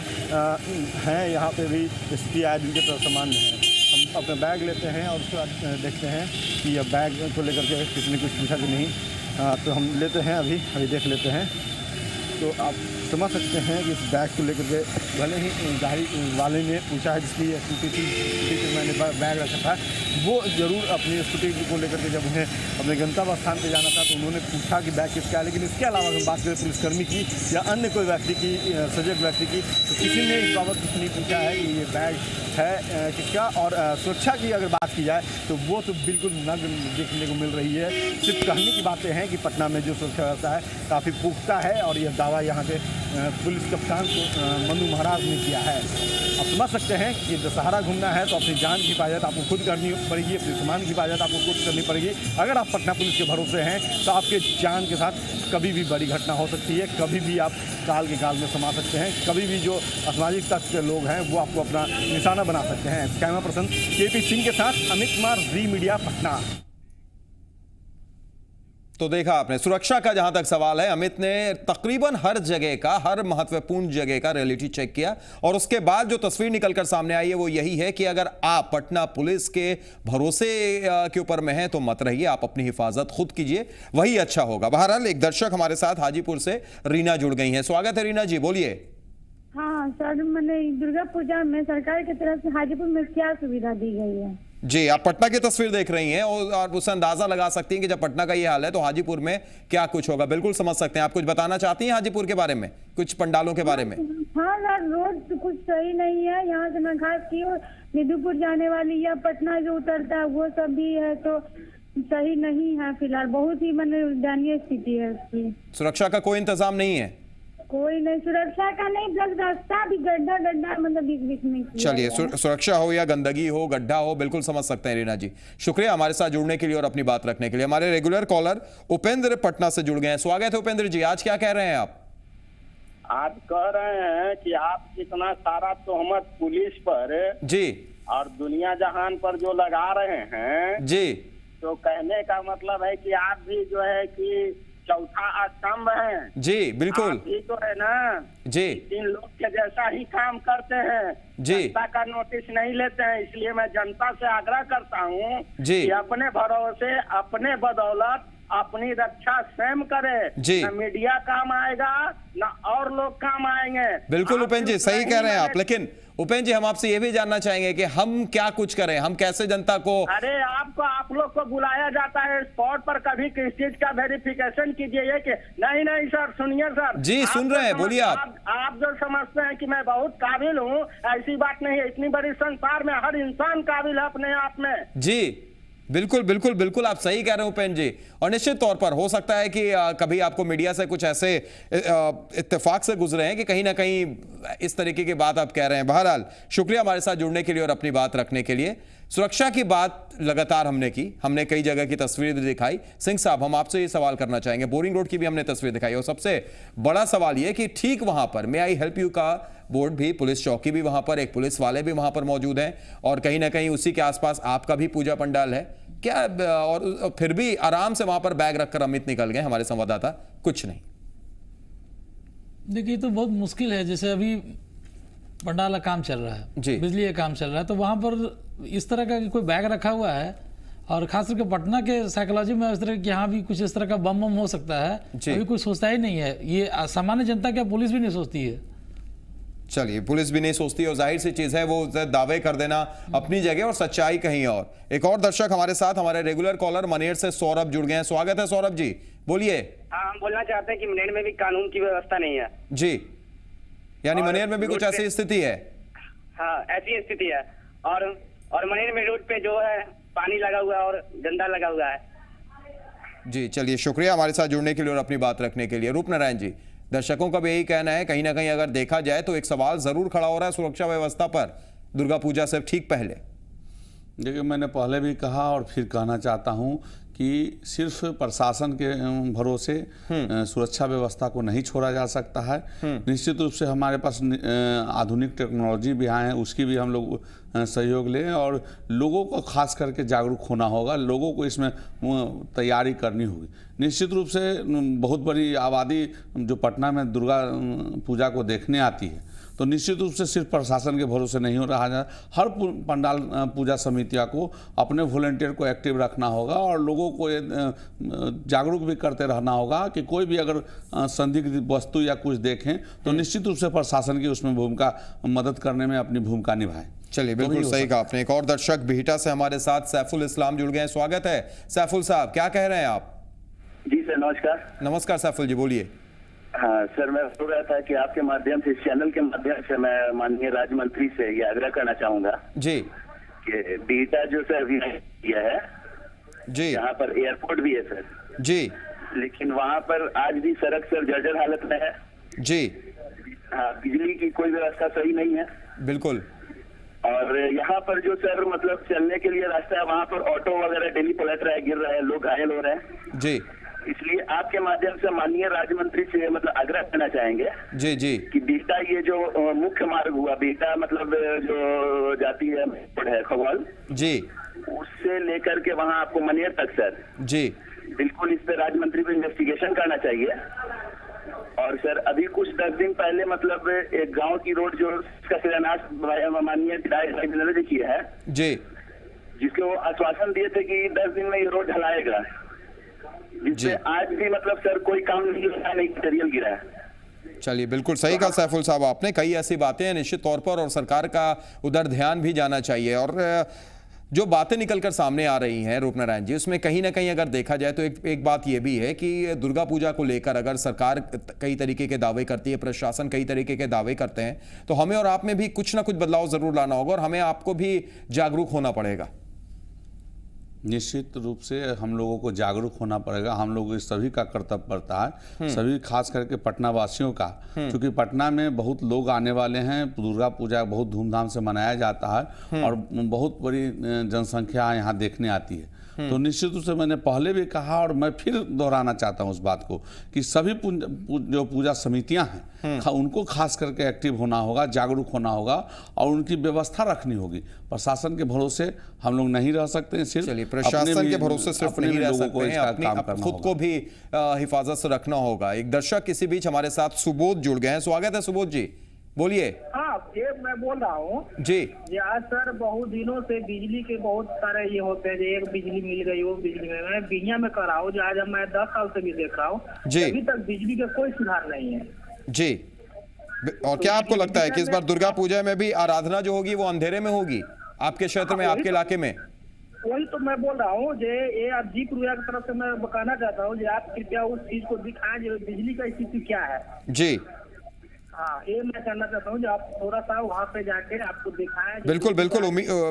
हैं। यहाँ पे भी स्थिति आए दिन के तरह सामान्य है। हम अपना बैग लेते हैं और उसके बाद देखते हैं कि यह बैग को लेकर के किसी ने कुछ पूछा कि नहीं। तो हम लेते हैं, अभी देख लेते हैं। तो आप समझ सकते हैं कि इस बैग को लेकर के भले ही गाड़ी वाले ने पूछा है जिसकी स्कूटी थी, स्कूटी पर मैंने बैग रखा था, वो ज़रूर अपनी स्कूटी को लेकर के जब उन्हें अपने गंतव्य स्थान पर जाना था तो उन्होंने पूछा कि बैग किसका है। लेकिन इसके अलावा हम बात करें पुलिसकर्मी की या अन्य कोई व्यक्ति की, सजग व्यक्ति की, तो किसी ने इस बाबत कुछ नहीं पूछा है कि ये बैग है किसका। और सुरक्षा की अगर बात की जाए तो वो तो बिल्कुल नग्न देखने को मिल रही है। सिर्फ कहने की बातें हैं कि पटना में जो सुरक्षा व्यवस्था है काफ़ी पुख्ता है और यह दावा यहाँ के पुलिस कप्तान मनु महाराज ने किया है। आप समझ सकते हैं कि दशहरा घूमना है तो अपनी जान की हिफाजत आपको खुद करनी पड़ेगी, अपने सामान की हिफाजत आपको खुद करनी पड़ेगी। अगर आप पटना पुलिस के भरोसे हैं तो आपके जान के साथ कभी भी बड़ी घटना हो सकती है, कभी भी आप काल के काल में समा सकते हैं, कभी भी जो असामाजिक तत्व के लोग हैं वो आपको अपना निशाना बना सकते हैं। कैमरा पर्सन केपी सिंह के साथ अमित कुमार, जी मीडिया, पटना। तो देखा आपने सुरक्षा का जहां तक सवाल है, अमित ने तकरीबन हर जगह का, हर महत्वपूर्ण जगह का रियलिटी चेक किया और उसके बाद जो तस्वीर निकलकर सामने आई है वो यही है कि अगर आप पटना पुलिस के भरोसे के ऊपर में हैं तो मत रहिए, आप अपनी हिफाजत खुद कीजिए, वही अच्छा होगा। बहरहाल एक दर्शक हमारे साथ हाजीपुर से रीना जुड़ गई हैं। स्वागत है रीना जी, बोलिए। हाँ सर, मैंने दुर्गा पूजा में सरकार की तरफ से हाजीपुर में क्या सुविधा दी गई है? जी, आप पटना की तस्वीर देख रही हैं और उससे अंदाजा लगा सकती हैं कि जब पटना का ये हाल है तो हाजीपुर में क्या कुछ होगा। बिल्कुल समझ सकते हैं। आप कुछ बताना चाहती हैं हाजीपुर के बारे में, कुछ पंडालों के बारे में? हाँ सर, रोड तो कुछ सही नहीं है यहाँ से, मैं खास की निधुपुर जाने वाली या पटना जो उतरता है वो सब भी है तो सही नहीं है फिलहाल। बहुत ही दयनीय स्थिति है उसकी। सुरक्षा का कोई इंतजाम नहीं है? कोई नहीं, सुरक्षा का नहीं, प्लस रास्ता भी गड्ढा मतलब बीच में। चलिए, सुरक्षा हो या गंदगी हो, गड्ढा हो, बिल्कुल समझ सकते हैं रीना जी। शुक्रिया हमारे साथ जुड़ने के लिए और अपनी बात रखने के लिए। हमारे रेगुलर कॉलर उपेंद्र पटना से जुड़ गए हैं। स्वागत है उपेंद्र जी, आज क्या कह रहे हैं आप? आज कह रहे हैं कि आप इतना सारा तोहमत पुलिस पर जी और दुनिया जहान पर जो लगा रहे हैं जी, तो कहने का मतलब है कि आप भी जो है कि चौथा स्तंभ है जी। बिल्कुल, आप भी तो है ना जी, इन लोग के जैसा ही काम करते हैं जी, जनता का नोटिस नहीं लेते हैं। इसलिए मैं जनता से आग्रह करता हूँ कि अपने भरोसे, अपने बदौलत अपनी रक्षा स्वयं करे। जी। न मीडिया काम आएगा न और लोग काम आएंगे। बिल्कुल उपेंद्र जी, सही कह रहे हैं आप, लेकिन उपेंद्र जी हम आपसे ये भी जानना चाहेंगे कि हम क्या कुछ करें, हम कैसे जनता को। अरे आप लोग को बुलाया जाता है स्पॉट पर, कभी किस चीज का वेरिफिकेशन कीजिए ये कि नहीं सर, सुनिए सर जी, सुन रहे हैं, बोलिए आप जो समझते हैं कि मैं बहुत काबिल हूँ, ऐसी बात नहीं है। इतनी बड़ी संसार में हर इंसान काबिल है अपने आप में। जी बिल्कुल बिल्कुल बिल्कुल, आप सही कह रहे हो उपेंद्र जी। और निश्चित तौर पर हो सकता है कि कभी आपको मीडिया से कुछ ऐसे इत्तेफाक से गुजरे हैं कि कहीं ना कहीं इस तरीके की बात आप कह रहे हैं। बहरहाल शुक्रिया हमारे साथ जुड़ने के लिए और अपनी बात रखने के लिए। सुरक्षा की बात लगातार हमने की, हमने कई जगह की तस्वीर दिखाई। सिंह साहब, हम आपसे ये सवाल करना चाहेंगे, बोरिंग रोड की भी हमने तस्वीर दिखाई और सबसे बड़ा सवाल ये कि ठीक वहां पर मे आई हेल्प यू का बोर्ड भी, पुलिस चौकी भी वहां पर, एक पुलिस वाले भी वहां पर मौजूद हैं और कहीं ना कहीं उसी के आसपास आपका भी पूजा पंडाल है क्या, और फिर भी आराम से वहां पर बैग रखकर अमित निकल गए हमारे संवाददाता, कुछ नहीं। देखिए तो बहुत मुश्किल है, जैसे अभी पंडाल का काम चल रहा है जी, बिजली का काम चल रहा है, तो वहां पर इस तरह का कोई बैग रखा हुआ है और खास करके पटना के साइकोलॉजी में इस तरह की यहाँ भी कुछ इस तरह का बम हो सकता है, अभी कोई सोचता ही नहीं है। ये सामान्य जनता क्या, पुलिस भी नहीं सोचती है। चलिए, पुलिस भी नहीं सोचती और जाहिर सी चीज है वो दावे कर देना अपनी जगह और सच्चाई कहीं और। एक और दर्शक हमारे साथ, हमारे रेगुलर कॉलर मनेर से सौरभ जुड़ गए हैं। स्वागत है सौरभ जी, बोलिए। हाँ, हम बोलना चाहते हैं कि मनेर में भी कानून की व्यवस्था नहीं है जी, यानी मनेर में भी कुछ ऐसी स्थिति है। हाँ, ऐसी स्थिति है और मनेर में रोड पे जो है पानी लगा हुआ है और गंदा लगा हुआ है। जी चलिए, शुक्रिया हमारे साथ जुड़ने के लिए और अपनी बात रखने के लिए। रूपनारायण जी, दर्शकों का भी यही कहना है, कहीं ना कहीं अगर देखा जाए तो एक सवाल जरूर खड़ा हो रहा है सुरक्षा व्यवस्था पर दुर्गा पूजा से ठीक पहले। देखिए, मैंने पहले भी कहा और फिर कहना चाहता हूं कि सिर्फ प्रशासन के भरोसे सुरक्षा व्यवस्था को नहीं छोड़ा जा सकता है। निश्चित रूप से हमारे पास आधुनिक टेक्नोलॉजी भी आए हैं, उसकी भी हम लोग सहयोग लें और लोगों को खास करके जागरूक होना होगा, लोगों को इसमें तैयारी करनी होगी। निश्चित रूप से बहुत बड़ी आबादी जो पटना में दुर्गा पूजा को देखने आती है, तो निश्चित रूप से सिर्फ प्रशासन के भरोसे नहीं हो रहा है। हर पंडाल पूजा समितियों को अपने वॉलंटियर को एक्टिव रखना होगा और लोगों को जागरूक भी करते रहना होगा कि कोई भी अगर संदिग्ध वस्तु या कुछ देखें तो निश्चित रूप से प्रशासन की उसमें भूमिका, मदद करने में अपनी भूमिका निभाएं। चलिए, बिल्कुल सही कहा आपने। एक और दर्शक बिहटा से हमारे साथ सैफुल इस्लाम जुड़ गए हैं। स्वागत है सैफुल साहब, क्या कह रहे हैं आप? जी सर, नमस्कार। नमस्कार सैफुल जी, बोलिए। हाँ सर, मैं बोल रहा था कि आपके माध्यम से, इस चैनल के माध्यम से मैं माननीय राज्य मंत्री से ये आग्रह करना चाहूंगा जी कि बिहटा जो सर अभी किया है जी, यहाँ पर एयरपोर्ट भी है सर जी, लेकिन वहाँ पर आज भी सड़क सर जर्जर हालत में है जी। हाँ, बिजली की कोई व्यवस्था सही नहीं है। बिल्कुल। और यहाँ पर जो सर मतलब चलने के लिए रास्ता है, वहाँ पर ऑटो वगैरह डेली पलट रहा है, गिर रहा है, लोग घायल हो रहे हैं जी। इसलिए आपके माध्यम से माननीय राज्य मंत्री से मतलब आग्रह करना चाहेंगे जी जी कि बिहटा ये जो मुख्य मार्ग हुआ, बिहटा मतलब जो जाती है खगौल जी, उससे लेकर के वहाँ आपको मनेर तक सर जी, बिल्कुल इस पे राज्य मंत्री को इन्वेस्टिगेशन करना चाहिए। और सर अभी कुछ 10 दिन पहले मतलब एक गांव की रोड जो इसका शिलान्यास माननीय विधायक जी किया है जी, जिसके वो आश्वासन दिए थे कि 10 दिन में ये रोड ढलाएगा, जिससे आज भी मतलब सर कोई काम नहीं हुआ, नहीं मटेरियल गिरा है। चलिए, बिल्कुल सही कहा सैफुल साहब आपने। कई ऐसी बातें हैं निश्चित तौर पर और सरकार का उधर ध्यान भी जाना चाहिए। और जो बातें निकलकर सामने आ रही हैं रूपनारायण जी, उसमें कहीं ना कहीं अगर देखा जाए तो एक बात यह भी है कि दुर्गा पूजा को लेकर अगर सरकार कई तरीके के दावे करती है, प्रशासन कई तरीके के दावे करते हैं, तो हमें और आप में भी कुछ ना कुछ बदलाव जरूर लाना होगा और हमें आपको भी जागरूक होना पड़ेगा। निश्चित रूप से हम लोगों को जागरूक होना पड़ेगा। हम लोग सभी का कर्तव्य पड़ता है, सभी खास करके पटना वासियों का, क्योंकि पटना में बहुत लोग आने वाले हैं। दुर्गा पूजा बहुत धूमधाम से मनाया जाता है और बहुत बड़ी जनसंख्या यहाँ देखने आती है। तो निश्चित रूप से मैंने पहले भी कहा और मैं फिर दोहराना चाहता हूँ उस बात को कि सभी जो पूजा समितियां हैं उनको खास करके एक्टिव होना होगा, जागरूक होना होगा और उनकी व्यवस्था रखनी होगी। प्रशासन के भरोसे हम लोग नहीं रह सकते हैं। सिर्फ चलिए, प्रशासन के भरोसे सिर्फ नहीं रह सकते हैं, अपनी खुद को भी हिफाजत से रखना होगा। एक दर्शक इसी बीच हमारे साथ सुबोध जुड़ गए हैं। स्वागत है सुबोध जी। बोलिए। हाँ, ये मैं बोल रहा हूँ जी आज सर बहुत दिनों से बिजली के बहुत सारे ये होते हैं, एक बिजली मिल गई, वो बिजली मिल गई। मैं बिहिया में कर रहा हूँ, आज मैं 10 साल से भी देख रहा हूँ, अभी तक बिजली का कोई सुधार नहीं है। जी, और क्या आपको लगता है कि इस बार दुर्गा पूजा में भी आराधना जो होगी वो अंधेरे में होगी आपके क्षेत्र में, आपके इलाके में? वही तो मैं बोल रहा हूँ, ये आप जी प्रिया की तरफ से मैं बताना चाहता हूँ, आप कृपया उस चीज को दिखाएं जो बिजली का स्थिति क्या है। जी हाँ, ये मैं कहना चाहता हूँ, आप थोड़ा सा वहाँ पे जाके आपको दिखाएं। बिल्कुल बिल्कुल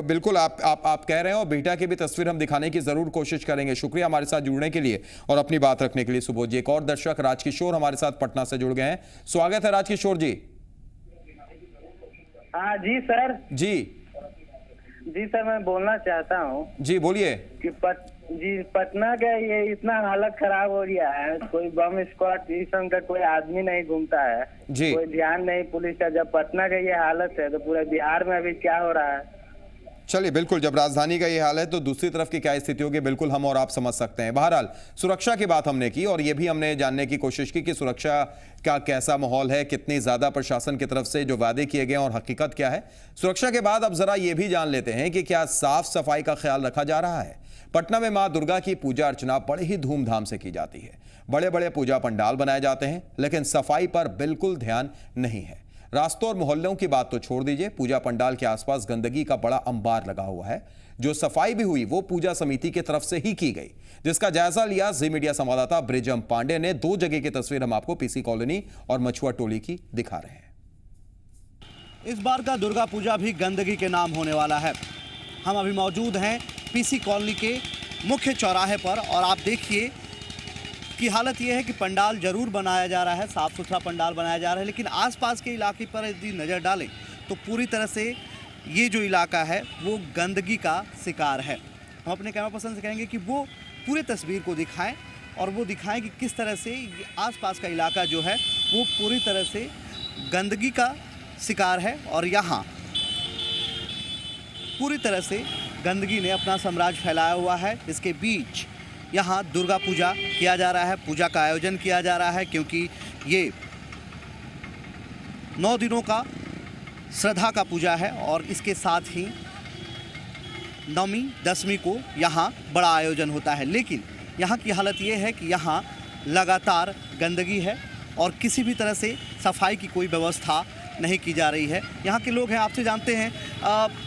बिल्कुल आप कह रहे हैं, और बेटा की भी तस्वीर हम दिखाने की जरूर कोशिश करेंगे। शुक्रिया हमारे साथ जुड़ने के लिए और अपनी बात रखने के लिए सुबोध जी। एक और दर्शक राजकिशोर हमारे साथ पटना से जुड़ गए हैं, स्वागत है राजकिशोर जी। हाँ जी सर। जी सर, मैं बोलना चाहता हूँ। जी बोलिए। कि पटना का ये इतना हालत खराब हो गया है, कोई बम स्क्वाड स्टेशन का कोई आदमी नहीं घूमता है, कोई ध्यान नहीं पुलिस का। जब पटना का ये हालत है तो पूरे बिहार में अभी क्या हो रहा है? चलिए बिल्कुल, जब राजधानी का ये हाल है तो दूसरी तरफ की क्या स्थिति होगी, बिल्कुल हम और आप समझ सकते हैं। बहरहाल सुरक्षा की बात हमने की और ये भी हमने जानने की कोशिश की कि सुरक्षा का कैसा माहौल है, कितनी ज्यादा प्रशासन की तरफ से जो वादे किए गए और हकीकत क्या है। सुरक्षा के बाद अब जरा ये भी जान लेते हैं कि क्या साफ सफाई का ख्याल रखा जा रहा है। पटना में मां दुर्गा की पूजा अर्चना बड़े ही धूमधाम से की जाती है, बड़े बड़े पूजा पंडाल बनाए जाते हैं, लेकिन सफाई पर बिल्कुल ध्यान नहीं है। रास्तों और मोहल्लों की बात तो छोड़ दीजिए, पूजा पंडाल के आसपास गंदगी का बड़ा अंबार लगा हुआ है। जो सफाई भी हुई वो पूजा समिति की तरफ से ही की गई, जिसका जायजा लिया जी मीडिया संवाददाता ब्रिजम पांडे ने। 2 जगह की तस्वीर हम आपको पीसी कॉलोनी और मछुआ टोली की दिखा रहे हैं। इस बार का दुर्गा पूजा भी गंदगी के नाम होने वाला है। हम अभी मौजूद हैं पीसी कॉलोनी के मुख्य चौराहे पर और आप देखिए की हालत यह है कि पंडाल जरूर बनाया जा रहा है, साफ सुथरा पंडाल बनाया जा रहा है, लेकिन आसपास के इलाके पर यदि नज़र डालें तो पूरी तरह से ये जो इलाका है वो गंदगी का शिकार है। हम अपने कैमरा पर्सन से कहेंगे कि वो पूरी तस्वीर को दिखाएं और वो दिखाएं कि किस तरह से आसपास का इलाका जो है वो पूरी तरह से गंदगी का शिकार है और यहाँ पूरी तरह से गंदगी ने अपना साम्राज्य फैलाया हुआ है। इसके बीच यहाँ दुर्गा पूजा किया जा रहा है, पूजा का आयोजन किया जा रहा है, क्योंकि ये 9 दिनों का श्रद्धा का पूजा है और इसके साथ ही नवमी दसवीं को यहाँ बड़ा आयोजन होता है। लेकिन यहाँ की हालत ये है कि यहाँ लगातार गंदगी है और किसी भी तरह से सफाई की कोई व्यवस्था नहीं की जा रही है। यहाँ के लोग हैं, आपसे जानते हैं,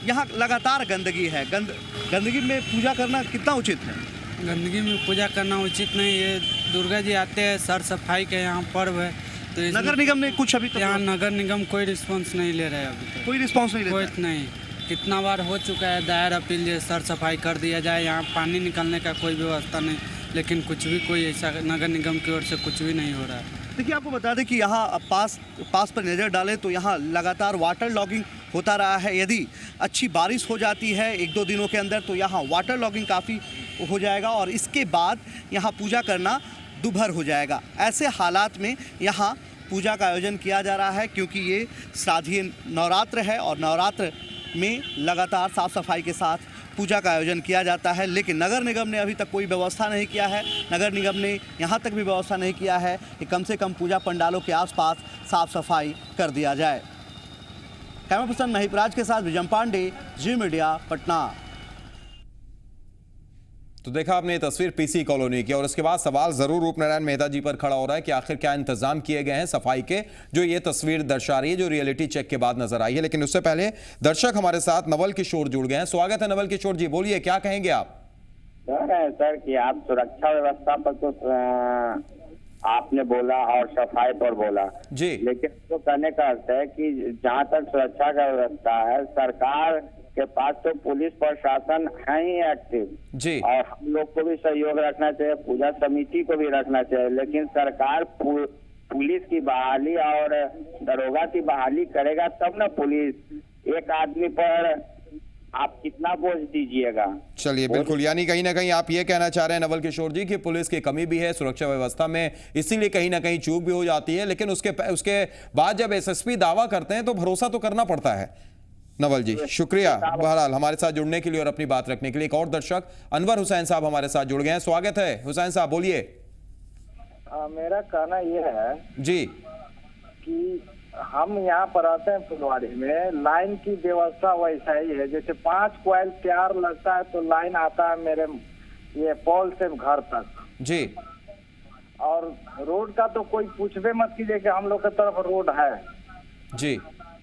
यहाँ लगातार गंदगी है। गंदगी में पूजा करना कितना उचित है? गंदगी में पूजा करना उचित नहीं। ये दुर्गा जी आते हैं, सर सफाई का यहाँ पर्व है, तो नगर निगम ने कुछ अभी तक यहाँ नगर निगम कोई रिस्पांस नहीं ले रहा है। अभी तक कोई रिस्पांस नहीं लेता? कोई नहीं। कितना बार हो चुका है दायर अपील, ये सर सफाई कर दिया जाए, यहाँ पानी निकलने का कोई व्यवस्था नहीं, लेकिन कुछ भी कोई ऐसा नगर निगम की ओर से कुछ भी नहीं हो रहा है। देखिए, आपको बता दें कि यहाँ पास पर नज़र डालें तो यहाँ लगातार वाटर लॉगिंग होता रहा है। यदि अच्छी बारिश हो जाती है 1-2 दिनों के अंदर तो यहाँ वाटर लॉगिंग काफ़ी हो जाएगा और इसके बाद यहाँ पूजा करना दुभर हो जाएगा। ऐसे हालात में यहाँ पूजा का आयोजन किया जा रहा है, क्योंकि ये शारदीय नवरात्र है और नवरात्र में लगातार साफ़ सफाई के साथ पूजा का आयोजन किया जाता है। लेकिन नगर निगम ने अभी तक कोई व्यवस्था नहीं किया है। नगर निगम ने यहाँ तक भी व्यवस्था नहीं किया है कि कम से कम पूजा पंडालों के आसपास साफ सफाई कर दिया जाए। कैमरा पर्सन महिपराज के साथ विजम पांडे, जी मीडिया, पटना। तो देखा आपने ये तस्वीर पीसी कॉलोनी की और इसके बाद सवाल जरूर रूपनारायण मेहता जी पर खड़ा हो रहा है कि आखिर क्या इंतजाम किए गए हैं सफाई के, जो ये तस्वीर दर्शा रही है, जो रियलिटी चेक के बाद नजर आई है। लेकिन उससे पहले दर्शक हमारे साथ नवल किशोर जुड़ गए हैं। स्वागत है नवल किशोर जी, बोलिए क्या कहेंगे आप? कह रहे हैं सर कि आप सुरक्षा व्यवस्था पर तो आपने बोला और सफाई पर बोला जी, लेकिन तो कहने का अर्थ है कि जहाँ तक सुरक्षा का व्यवस्था है, सरकार के पास तो पुलिस प्रशासन है ही एक्टिव जी, और हम लोग को भी सहयोग रखना चाहिए, पूजा समिति को भी रखना चाहिए। लेकिन सरकार पुलिस की बहाली और दरोगा की बहाली करेगा तब ना पुलिस। एक आदमी पर आप कितना बोझ दीजिएगा? चलिए बिल्कुल, यानी कहीं ना कहीं आप ये कहना चाह रहे हैं नवल किशोर जी कि पुलिस की कमी भी है सुरक्षा व्यवस्था में, इसीलिए कहीं ना कहीं चूक भी हो जाती है। लेकिन उसके बाद जब एसएसपी दावा करते हैं तो भरोसा तो करना पड़ता है। नवल जी शुक्रिया बहरहाल हमारे साथ जुड़ने के लिए और अपनी बात रखने के लिए। एक और दर्शक अनवर हुसैन साहब हमारे साथ जुड़ गए हैं, स्वागत है हुसैन साहब, बोलिए। मेरा कहना यह है जी कि हम यहाँ पर रहते हैं फुलवाड़ी में, लाइन की व्यवस्था वैसा ही है। जैसे 5 क्वाइल तैयार लगता है तो लाइन आता है मेरे ये पोल से घर तक जी। और रोड का तो कोई पूछबे मत कीजिए कि हम लोग की तरफ रोड है जी।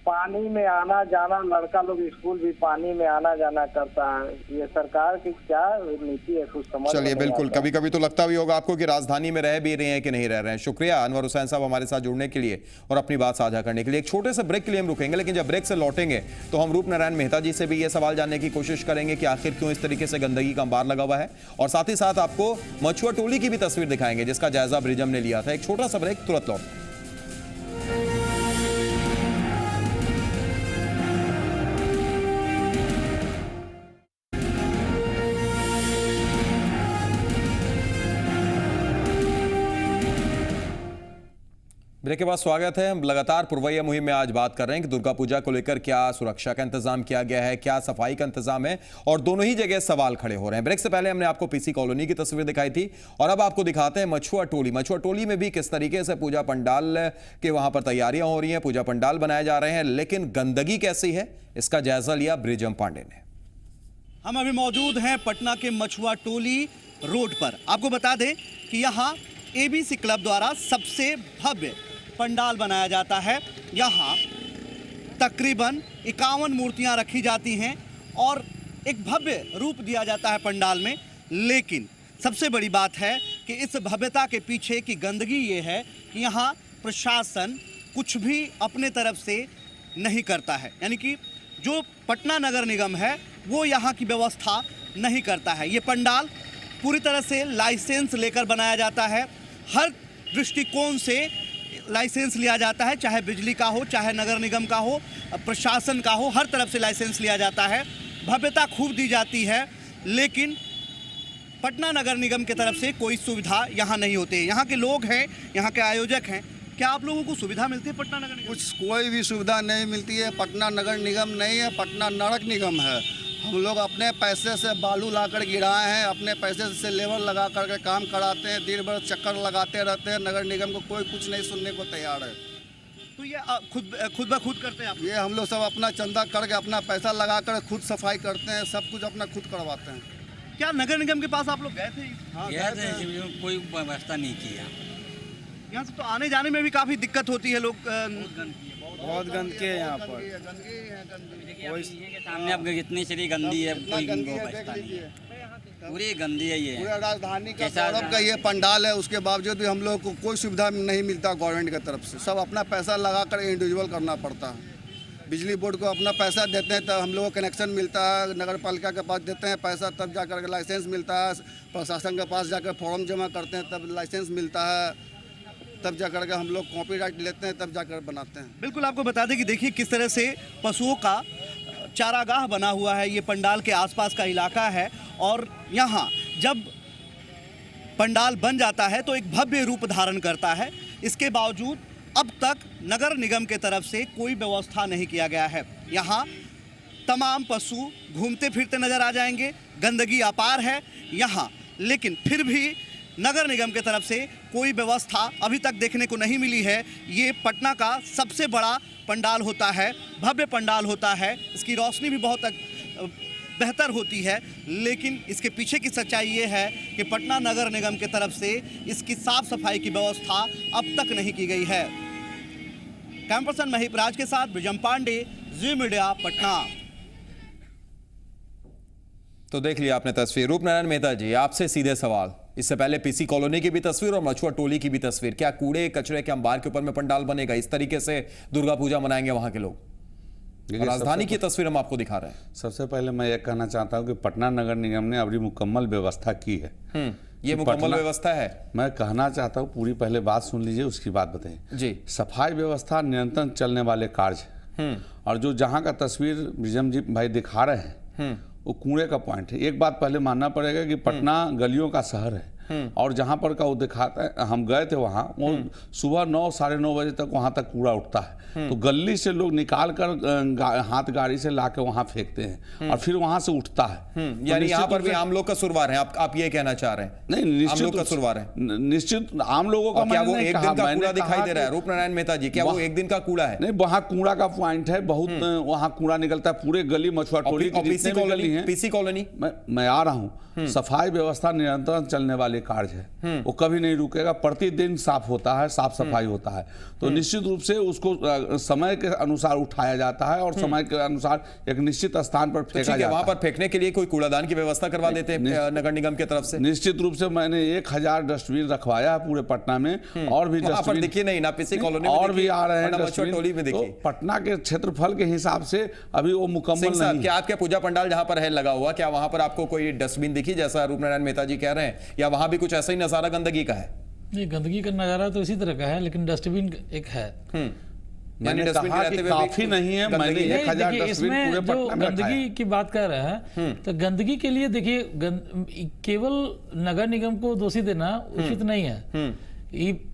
पानी में आना जाना, लड़का लोग स्कूल भी पानी में आना जाना करता है। ये सरकार की क्या नीति है कुछ समझ चलिए बिल्कुल, कभी कभी तो लगता भी होगा आपको कि राजधानी में रह भी रहे हैं कि नहीं रह रहे हैं। शुक्रिया अनवर हुसैन साहब हमारे साथ जुड़ने के लिए और अपनी बात साझा करने के लिए। एक छोटे से ब्रेक के लिए हम रुकेंगे, लेकिन जब ब्रेक से लौटेंगे तो हम रूप नारायण मेहता जी से भी ये सवाल जानने की कोशिश करेंगे कि आखिर क्यों इस तरीके से गंदगी का अंबार लगा हुआ है, और साथ ही साथ आपको मछुआ टोली की भी तस्वीर दिखाएंगे जिसका जायजा ब्रिजम ने लिया था। एक छोटा सा ब्रेक, तुरंत लौट। ब्रेक के बाद स्वागत है। हम लगातार पुरवैया मुहिम में आज बात कर रहे हैं कि दुर्गा पूजा को लेकर क्या सुरक्षा का इंतजाम किया गया है, क्या सफाई का इंतजाम है, और दोनों ही जगह सवाल खड़े हो रहे हैं। ब्रेक से पहले हमने आपको पीसी कॉलोनी की तस्वीर दिखाई थी और अब आपको दिखाते हैं मछुआ टोली। मछुआ टोली में भी किस तरीके से पूजा पंडाल के वहां पर तैयारियां हो रही हैं, पूजा पंडाल बनाए जा रहे हैं, लेकिन गंदगी कैसी है इसका जायजा लिया ब्रिजम पांडे ने। हम अभी मौजूद हैं पटना के मछुआ टोली रोड पर। आपको बता दें कि यहाँ ABC क्लब द्वारा सबसे भव्य पंडाल बनाया जाता है। यहाँ तकरीबन 51 मूर्तियाँ रखी जाती हैं और एक भव्य रूप दिया जाता है पंडाल में। लेकिन सबसे बड़ी बात है कि इस भव्यता के पीछे की गंदगी ये है कि यहाँ प्रशासन कुछ भी अपने तरफ से नहीं करता है, यानी कि जो पटना नगर निगम है वो यहाँ की व्यवस्था नहीं करता है। ये पंडाल पूरी तरह से लाइसेंस लेकर बनाया जाता है। हर दृष्टिकोण से लाइसेंस लिया जाता है, चाहे बिजली का हो, चाहे नगर निगम का हो, प्रशासन का हो, हर तरफ से लाइसेंस लिया जाता है। भव्यता खूब दी जाती है, लेकिन पटना नगर निगम की तरफ से कोई सुविधा यहाँ नहीं होती है। यहाँ के लोग हैं, यहाँ के आयोजक हैं, क्या आप लोगों को सुविधा मिलती है पटना नगर निगम? कुछ कोई भी सुविधा नहीं मिलती है। पटना नगर निगम नहीं है, पटना नरक निगम है। हम लोग अपने पैसे से बालू लाकर गिराए हैं, अपने पैसे से लेबर लगा करके काम कराते हैं, दिन भर चक्कर लगाते रहते हैं। नगर निगम को कोई कुछ नहीं सुनने को तैयार है। तो ये खुद ब खुद करते हैं आप? ये हम लोग सब अपना चंदा करके अपना पैसा लगा कर खुद सफाई करते हैं, सब कुछ अपना खुद करवाते हैं। क्या नगर निगम के पास आप लोग गए थे? हाँ, गए थे, कोई व्यवस्था नहीं किया। यहाँ से तो आने जाने में भी काफ़ी दिक्कत होती है। लोग बहुत गंदगी है यहाँ पर। के सामने अब इतनी सारी गंदी है, कोई व्यवस्था नहीं है, पूरी गंदी है। ये पूरा राजधानी का गौरव का ये पंडाल है, उसके बावजूद भी हम लोग को कोई सुविधा नहीं मिलता गवर्नमेंट की तरफ से। सब अपना पैसा लगा कर इंडिविजुअल करना पड़ता है। बिजली बोर्ड को अपना पैसा देते हैं तब हम लोग को कनेक्शन मिलता है, नगर पालिका के पास देते हैं पैसा तब जाकर लाइसेंस मिलता है, प्रशासन के पास जाकर फॉर्म जमा करते हैं तब लाइसेंस मिलता है, तब जाकर के हम लोग कॉपीराइट लेते हैं, तब जाकर बनाते हैं। बिल्कुल, आपको बता दें कि देखिए किस तरह से पशुओं का चारागाह बना हुआ है। ये पंडाल के आसपास का इलाका है और यहाँ जब पंडाल बन जाता है तो एक भव्य रूप धारण करता है। इसके बावजूद अब तक नगर निगम के तरफ से कोई व्यवस्था नहीं किया गया है। यहाँ तमाम पशु घूमते फिरते नजर आ जाएंगे, गंदगी अपार है यहाँ, लेकिन फिर भी नगर निगम के तरफ से कोई व्यवस्था अभी तक देखने को नहीं मिली है। ये पटना का सबसे बड़ा पंडाल होता है, भव्य पंडाल होता है, इसकी रोशनी भी बहुत बेहतर होती है, लेकिन इसके पीछे की सच्चाई ये है कि पटना नगर निगम की तरफ से इसकी साफ सफाई की व्यवस्था अब तक नहीं की गई है। कैमरा पर्सन महीप राज के साथ ब्रिजम पांडे, जी मीडिया, पटना। तो देख लिया आपने तस्वीर। रूप नारायण मेहता जी, आपसे सीधे सवाल, इससे पहले पीसी कॉलोनी की भी तस्वीर और मछुआ टोली की भी तस्वीर, क्या कूड़े कचरे के अंबार के ऊपर में पंडाल बनेगा? इस तरीके से दुर्गा पूजा मनाएंगे वहां के लोग? राजधानी की तस्वीर हम आपको दिखा रहे हैं। सबसे पहले मैं ये कहना चाहता हूँ कि पटना नगर निगम ने अभी मुकम्मल व्यवस्था की है। ये मुकम्मल व्यवस्था है? मैं कहना चाहता हूँ, पूरी पहले बात सुन लीजिए, उसकी बात बताइए जी। सफाई व्यवस्था निरंतर चलने वाले कार्य है और जो जहाँ का तस्वीर ब्रिजम जी भाई दिखा रहे हैं वो कूड़े का पॉइंट है। एक बात पहले मानना पड़ेगा कि पटना गलियों का शहर है और जहाँ पर का वो दिखाता है, हम गए थे वहाँ, वो सुबह 9 साढ़े 9 बजे तक वहाँ तक कूड़ा उठता है। तो गली से लोग निकाल कर हाथ गाड़ी से ला के वहाँ फेंकते हैं और फिर वहाँ से उठता है। यानी यहाँ पर भी आम लोग कसूरवार हैं, आप ये कहना चाह रहे हैं? नहीं, निश्चित कसूरवार है, निश्चित आम लोगों का। क्या वो एक दिन का कूड़ा दिखाई दे रहा है रूपनारायण मेहता जी? क्या वो एक दिन का कूड़ा है? नहीं, वहाँ कूड़ा का पॉइंट है, बहुत वहाँ कूड़ा निकलता है पूरे गली, मछुआ टोली की जितने भी गली हैं। पीसी कॉलोनी मैं आ रहा हूँ। सफाई व्यवस्था निरंतर चलने वाले कार्य है, वो कभी नहीं रुकेगा। प्रतिदिन साफ होता है, साफ सफाई होता है। तो निश्चित रूप से उसको समय के अनुसार उठाया जाता है और समय के अनुसार एक निश्चित स्थान पर फेंका जाता है। वहां पर फेंकने के लिए कोई कूड़ादान की व्यवस्था करवा देते हैं नगर निगम की तरफ से? निश्चित रूप से मैंने 1000 डस्टबिन रखवाया है पूरे पटना में, और भी डस्टबिन देखिए नहीं ना पीसी कॉलोनी में, और भी आ रहे हैं टोली में। देखिए पटना के क्षेत्रफल के हिसाब से अभी वो मुकम्मल नहीं। क्या आपके पूजा पंडाल जहां पर है लगा हुआ, क्या वहां पर आपको कोई डस्टबिन दिखी जैसा रूपनारायण मेहता जी कह रहे हैं, या वहां भी कुछ ऐसा ही नजारा गंदगी का है? नहीं, गंदगी का नजारा तो इसी तरह का है, लेकिन डस्टबिन एक है। मैंने कहा कि काफी नहीं है। मैंने 1000 डस्टबिन पूरे पटना में गंदगी की बात कर रहे हैं, तो गंदगी के लिए देखिए केवल नगर निगम को दोषी देना उचित नहीं है।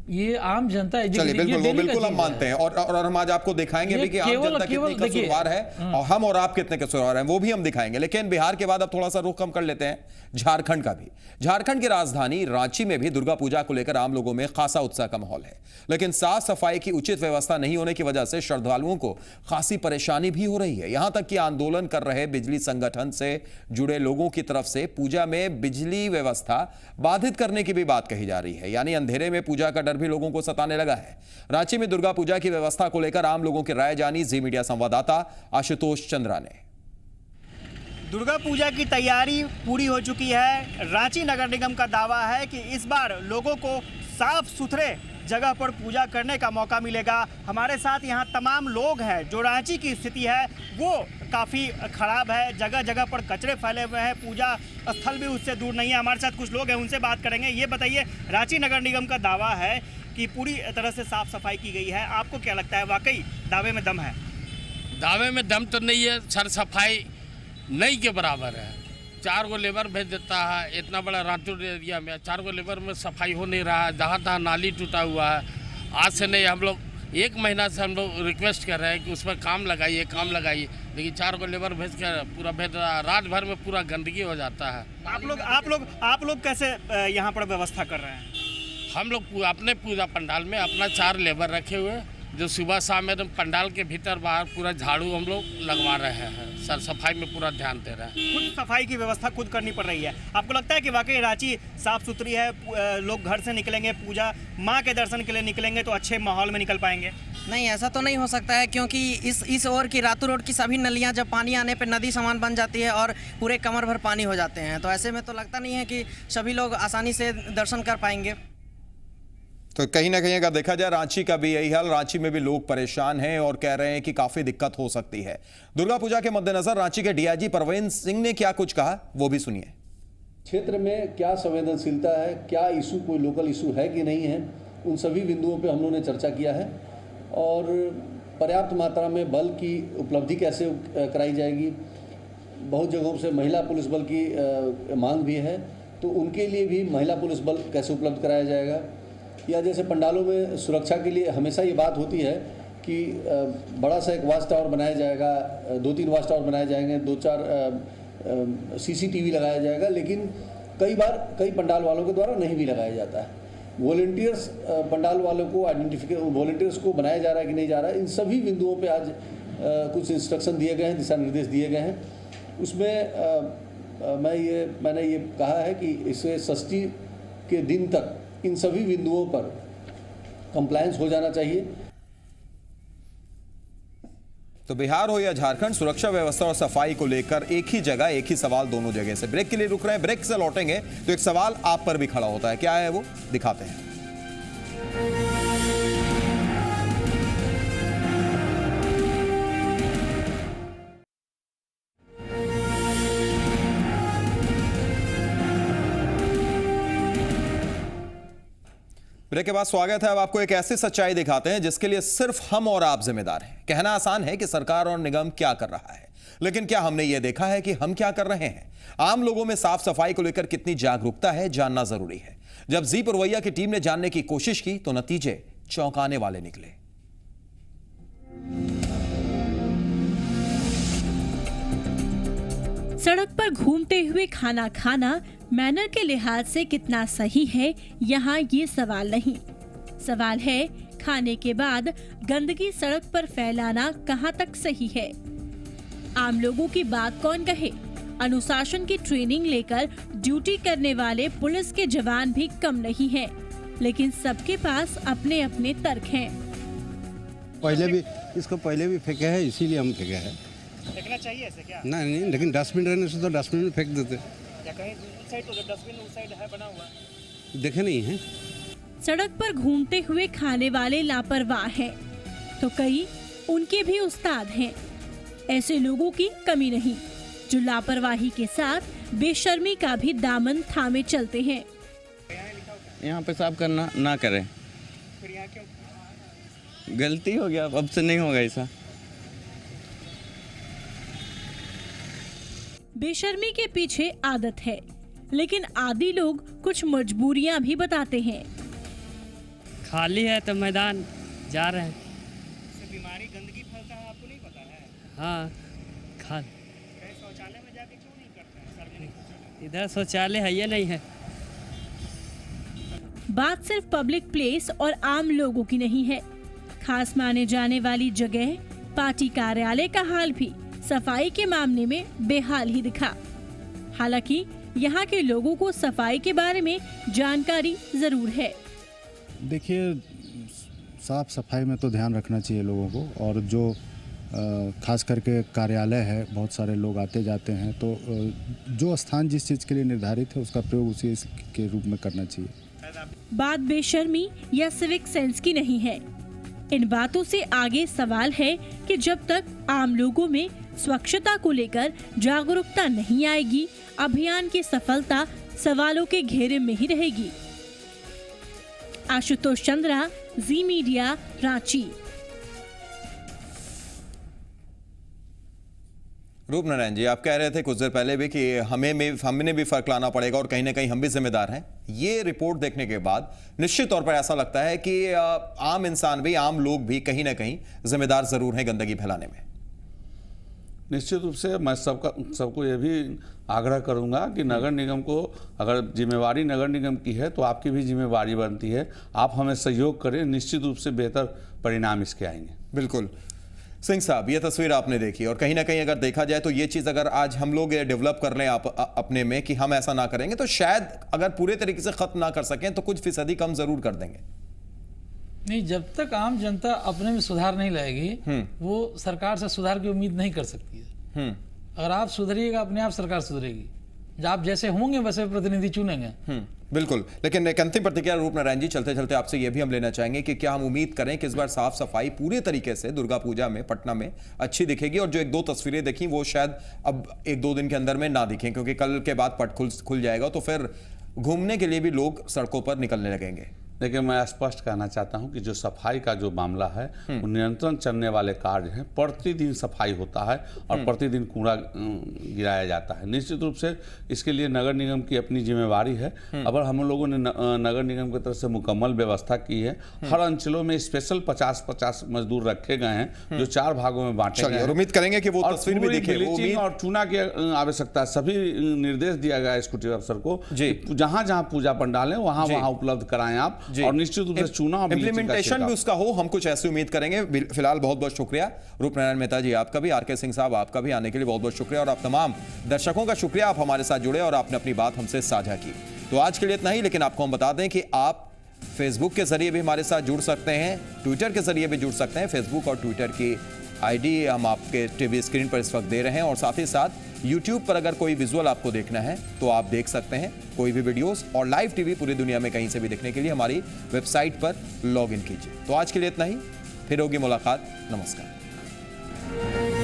ये आम जनता है। चलिए बिल्कुल हम मानते हैं, और हम आज आपको दिखाएंगे भी कि आम जनता कितनी कसूरवार है और हम और आप कितने कसूरवार हैं, वो भी हम दिखाएंगे। लेकिन बिहार के बाद अब थोड़ा सा रुख कम कर लेते हैं झारखंड का भी। झारखंड की राजधानी रांची में भी दुर्गा पूजा को लेकर आम लोगों में खासा उत्साह का माहौल है, लेकिन साफ सफाई की उचित व्यवस्था नहीं होने की वजह से श्रद्धालुओं को खासी परेशानी भी हो रही है। यहां तक कि आंदोलन कर रहे बिजली संगठन से जुड़े लोगों की तरफ से पूजा में बिजली व्यवस्था बाधित करने की भी बात कही जा रही है, यानी अंधेरे में पूजा का भी लोगों को सताने लगा है। रांची में दुर्गा पूजा की व्यवस्था को लेकर आम लोगों की राय जानी जी मीडिया संवाददाता आशुतोष चंद्रा ने। दुर्गा पूजा की तैयारी पूरी हो चुकी है। रांची नगर निगम का दावा है कि इस बार लोगों को साफ सुथरे जगह पर पूजा करने का मौका मिलेगा। हमारे साथ यहाँ तमाम लोग हैं। जो रांची की स्थिति है वो काफ़ी ख़राब है, जगह जगह पर कचरे फैले हुए हैं, पूजा स्थल भी उससे दूर नहीं है। हमारे साथ कुछ लोग हैं, उनसे बात करेंगे। ये बताइए, रांची नगर निगम का दावा है कि पूरी तरह से साफ सफाई की गई है, आपको क्या लगता है वाकई दावे में दम है? दावे में दम तो नहीं है, सर सफाई नहीं के बराबर है। 4 गो लेबर भेज देता है, इतना बड़ा रांची एरिया में 4 गो लेबर में सफाई हो नहीं रहा है, जहाँ तहाँ नाली टूटा हुआ है। आज से नहीं, हम लोग 1 महीना से हम लोग रिक्वेस्ट कर रहे हैं कि उसमें काम लगाइए, लेकिन 4 गो लेबर भेज कर पूरा भेज रहा है, रात भर में पूरा गंदगी हो जाता है। आप लोग कैसे यहाँ पर व्यवस्था कर रहे हैं? हम लोग अपने पूजा पंडाल में अपना 4 लेबर रखे हुए, जो सुबह शाम एकदम पंडाल के भीतर बाहर पूरा झाड़ू हम लोग लगवा रहे हैं, सर सफाई में पूरा ध्यान दे रहे हैं। खुद सफाई की व्यवस्था खुद करनी पड़ रही है। आपको लगता है कि वाकई रांची साफ सुथरी है? लोग घर से निकलेंगे, पूजा माँ के दर्शन के लिए निकलेंगे तो अच्छे माहौल में निकल पाएंगे? नहीं, ऐसा तो नहीं हो सकता है, क्योंकि इस ओर की रातू रोड की सभी नलियाँ जब पानी आने पर नदी समान बन जाती है और पूरे कमर भर पानी हो जाते हैं, तो ऐसे में तो लगता नहीं है कि सभी लोग आसानी से दर्शन कर पाएंगे। तो कहीं ना कहीं अगर देखा जाए रांची का भी यही हाल, रांची में भी लोग परेशान हैं और कह रहे हैं कि काफी दिक्कत हो सकती है। दुर्गा पूजा के मद्देनजर रांची के डीआईजी परवीन सिंह ने क्या कुछ कहा, वो भी सुनिए। क्षेत्र में क्या संवेदनशीलता है, क्या इशू कोई लोकल इशू है कि नहीं है, उन सभी बिंदुओं पे हम लोगों ने चर्चा किया है और पर्याप्त मात्रा में बल की उपलब्धि कैसे कराई जाएगी। बहुत जगहों से महिला पुलिस बल की मांग भी है, तो उनके लिए भी महिला पुलिस बल कैसे उपलब्ध कराया जाएगा। या जैसे पंडालों में सुरक्षा के लिए हमेशा ये बात होती है कि बड़ा सा एक वॉच टावर बनाया जाएगा, 2-3 वॉच टावर बनाए जाएंगे, 2-4 CCTV लगाया जाएगा, लेकिन कई बार कई पंडाल वालों के द्वारा नहीं भी लगाया जाता है। वॉलंटियर्स पंडाल वालों को वॉलंटियर्स को बनाया जा रहा है कि नहीं जा रहा है, इन सभी बिंदुओं पे आज कुछ इंस्ट्रक्शन दिए गए हैं, दिशा निर्देश दिए गए हैं। उसमें मैंने ये कहा है कि इसे षष्ठी के दिन तक इन सभी बिंदुओं पर कंप्लायंस हो जाना चाहिए। तो बिहार हो या झारखंड, सुरक्षा व्यवस्था और सफाई को लेकर एक ही जगह, एक ही सवाल दोनों जगह से। ब्रेक के लिए रुक रहे हैं, ब्रेक से लौटेंगे तो एक सवाल आप पर भी खड़ा होता है। क्या है वो, दिखाते हैं। ब्रेक के बाद स्वागत है। अब आपको एक ऐसी सच्चाई दिखाते हैं जिसके लिए सिर्फ हम और आप जिम्मेदार हैं। कहना आसान है कि सरकार और निगम क्या कर रहा है, लेकिन क्या हमने ये देखा है कि हम क्या कर रहे हैं? आम लोगों में साफ सफाई को लेकर कितनी जागरूकता है, जानना जरूरी है। जब जी पुरवैया की टीम ने जानने की कोशिश की तो नतीजे चौंकाने वाले निकले। सड़क पर घूमते हुए खाना खाना मैनर के लिहाज से कितना सही है, यहाँ ये सवाल नहीं। सवाल है खाने के बाद गंदगी सड़क पर फैलाना कहाँ तक सही है। आम लोगों की बात कौन कहे, अनुशासन की ट्रेनिंग लेकर ड्यूटी करने वाले पुलिस के जवान भी कम नहीं हैं, लेकिन सबके पास अपने अपने तर्क हैं। पहले भी फेंका है, इसीलिए हम फेंका है। फेंकना चाहिए ऐसे क्या? नहीं, लेकिन डस्टबिन रहने से तो डस्टबिन में फेंक देते। या कहीं उस साइड तो डस्टबिन उस साइड है बना हुआ, देखे नहीं है। सड़क पर घूमते हुए खाने वाले लापरवाह हैं, तो कई उनके भी उस्ताद हैं। ऐसे लोगों की कमी नहीं जो लापरवाही के साथ बेशर्मी का भी दामन थामे चलते हैं। यहाँ पेशाब करना ना करें। फिर यहाँ क्यों? गलती हो गया, अब से नहीं होगा ऐसा। बेशर्मी के पीछे आदत है, लेकिन आदी लोग कुछ मजबूरियां भी बताते हैं। खाली है तो मैदान जा रहे हैं। इससे बीमारी गंदगी फैलता है, आपको नहीं पता है? हाँ, शौचालय में जाके क्यों नहीं करते हैं? सार्वजनिक इधर शौचालय है ये नहीं है। बात सिर्फ पब्लिक प्लेस और आम लोगों की नहीं है। खास माने जाने वाली जगह पार्टी कार्यालय का हाल भी सफाई के मामले में बेहाल ही दिखा। हालांकि यहाँ के लोगों को सफाई के बारे में जानकारी जरूर है। देखिए, साफ सफाई में तो ध्यान रखना चाहिए लोगों को, और जो खास करके कार्यालय है, बहुत सारे लोग आते जाते हैं, तो जो स्थान जिस चीज़ के लिए निर्धारित है उसका प्रयोग उसी के रूप में करना चाहिए। बात बेशर्मी या सिविक सेंस की नहीं है। इन बातों से आगे सवाल है कि जब तक आम लोगों में स्वच्छता को लेकर जागरूकता नहीं आएगी, अभियान की सफलता सवालों के घेरे में ही रहेगी। आशुतोष चंद्रा, जी मीडिया, रांची। रूपनारायण जी, आप कह रहे थे कुछ देर पहले भी कि हमने भी फर्क लाना पड़ेगा और कहीं ना कहीं हम भी जिम्मेदार हैं। ये रिपोर्ट देखने के बाद निश्चित तौर पर ऐसा लगता है कि आम इंसान भी, आम लोग भी कहीं ना कहीं जिम्मेदार जरूर हैं गंदगी फैलाने में। निश्चित रूप से मैं सबको ये भी आग्रह करूंगा कि नगर निगम को, अगर जिम्मेवारी नगर निगम की है तो आपकी भी जिम्मेवारी बनती है। आप हमें सहयोग करें, निश्चित रूप से बेहतर परिणाम इसके आएंगे। बिल्कुल। सिंह साहब, ये तस्वीर आपने देखी और कहीं ना कहीं अगर देखा जाए तो ये चीज़ अगर आज हम लोग डेवलप कर लें अपने में कि हम ऐसा ना करेंगे तो शायद अगर पूरे तरीके से खत्म ना कर सकें तो कुछ फीसदी कम जरूर कर देंगे। नहीं, जब तक आम जनता अपने में सुधार नहीं लाएगी वो सरकार से सुधार की उम्मीद नहीं कर सकती है। अगर आप सुधरिएगा, अपने आप सरकार सुधरेगी। आप जैसे होंगे वैसे प्रतिनिधि चुनेंगे। बिल्कुल। लेकिन एक अंतिम प्रतिक्रिया रूपनारायण जी, चलते चलते आपसे ये भी हम लेना चाहेंगे कि क्या हम उम्मीद करें कि इस बार साफ सफाई पूरे तरीके से दुर्गा पूजा में पटना में अच्छी दिखेगी, और जो एक दो तस्वीरें देखी वो शायद अब एक दो दिन के अंदर में ना दिखें, क्योंकि कल के बाद पट खुल जाएगा तो फिर घूमने के लिए भी लोग सड़कों पर निकलने लगेंगे। देखिए, मैं स्पष्ट कहना चाहता हूं कि जो सफाई का जो मामला है वो निरंतर चलने वाले कार्य हैं। प्रतिदिन सफाई होता है और प्रतिदिन कूड़ा गिराया जाता है। निश्चित रूप से इसके लिए नगर निगम की अपनी जिम्मेवारी है। अब हम लोगों ने नगर निगम की तरफ से मुकम्मल व्यवस्था की है। हर अंचलों में स्पेशल 50-50 मजदूर रखे गए हैं जो 4 भागों में बांटे गए हैं। उम्मीद करेंगे कि वो तस्वीर भी दिखे। और चूना की आवश्यकता है। सभी निर्देश दिया गया है स्कूटी अफसर को, जहां जहां पूजा पंडाल है वहां उपलब्ध कराएं आप, और निश्चित रूप से चुना और इम्प्लीमेंटेशन भी उसका हो, हम कुछ ऐसी उम्मीद करेंगे। फिलहाल बहुत बहुत शुक्रिया रूपनारायण मेहता जी, आपका भी, आर.के. सिंह साहब आपका भी आने के लिए बहुत बहुत शुक्रिया, और आप तमाम दर्शकों का शुक्रिया, आप हमारे साथ जुड़े और आपने अपनी बात हमसे साझा की। तो आज के लिए इतना ही, लेकिन आपको हम बता दें कि आप फेसबुक के जरिए भी हमारे साथ जुड़ सकते हैं, ट्विटर के जरिए भी जुड़ सकते हैं। फेसबुक और ट्विटर की आईडी हम आपके टीवी स्क्रीन पर इस वक्त दे रहे हैं, और साथ ही साथ YouTube पर अगर कोई विजुअल आपको देखना है तो आप देख सकते हैं कोई भी वीडियोस, और लाइव टीवी पूरी दुनिया में कहीं से भी देखने के लिए हमारी वेबसाइट पर लॉग इन कीजिए। तो आज के लिए इतना ही, फिर होगी मुलाकात। नमस्कार।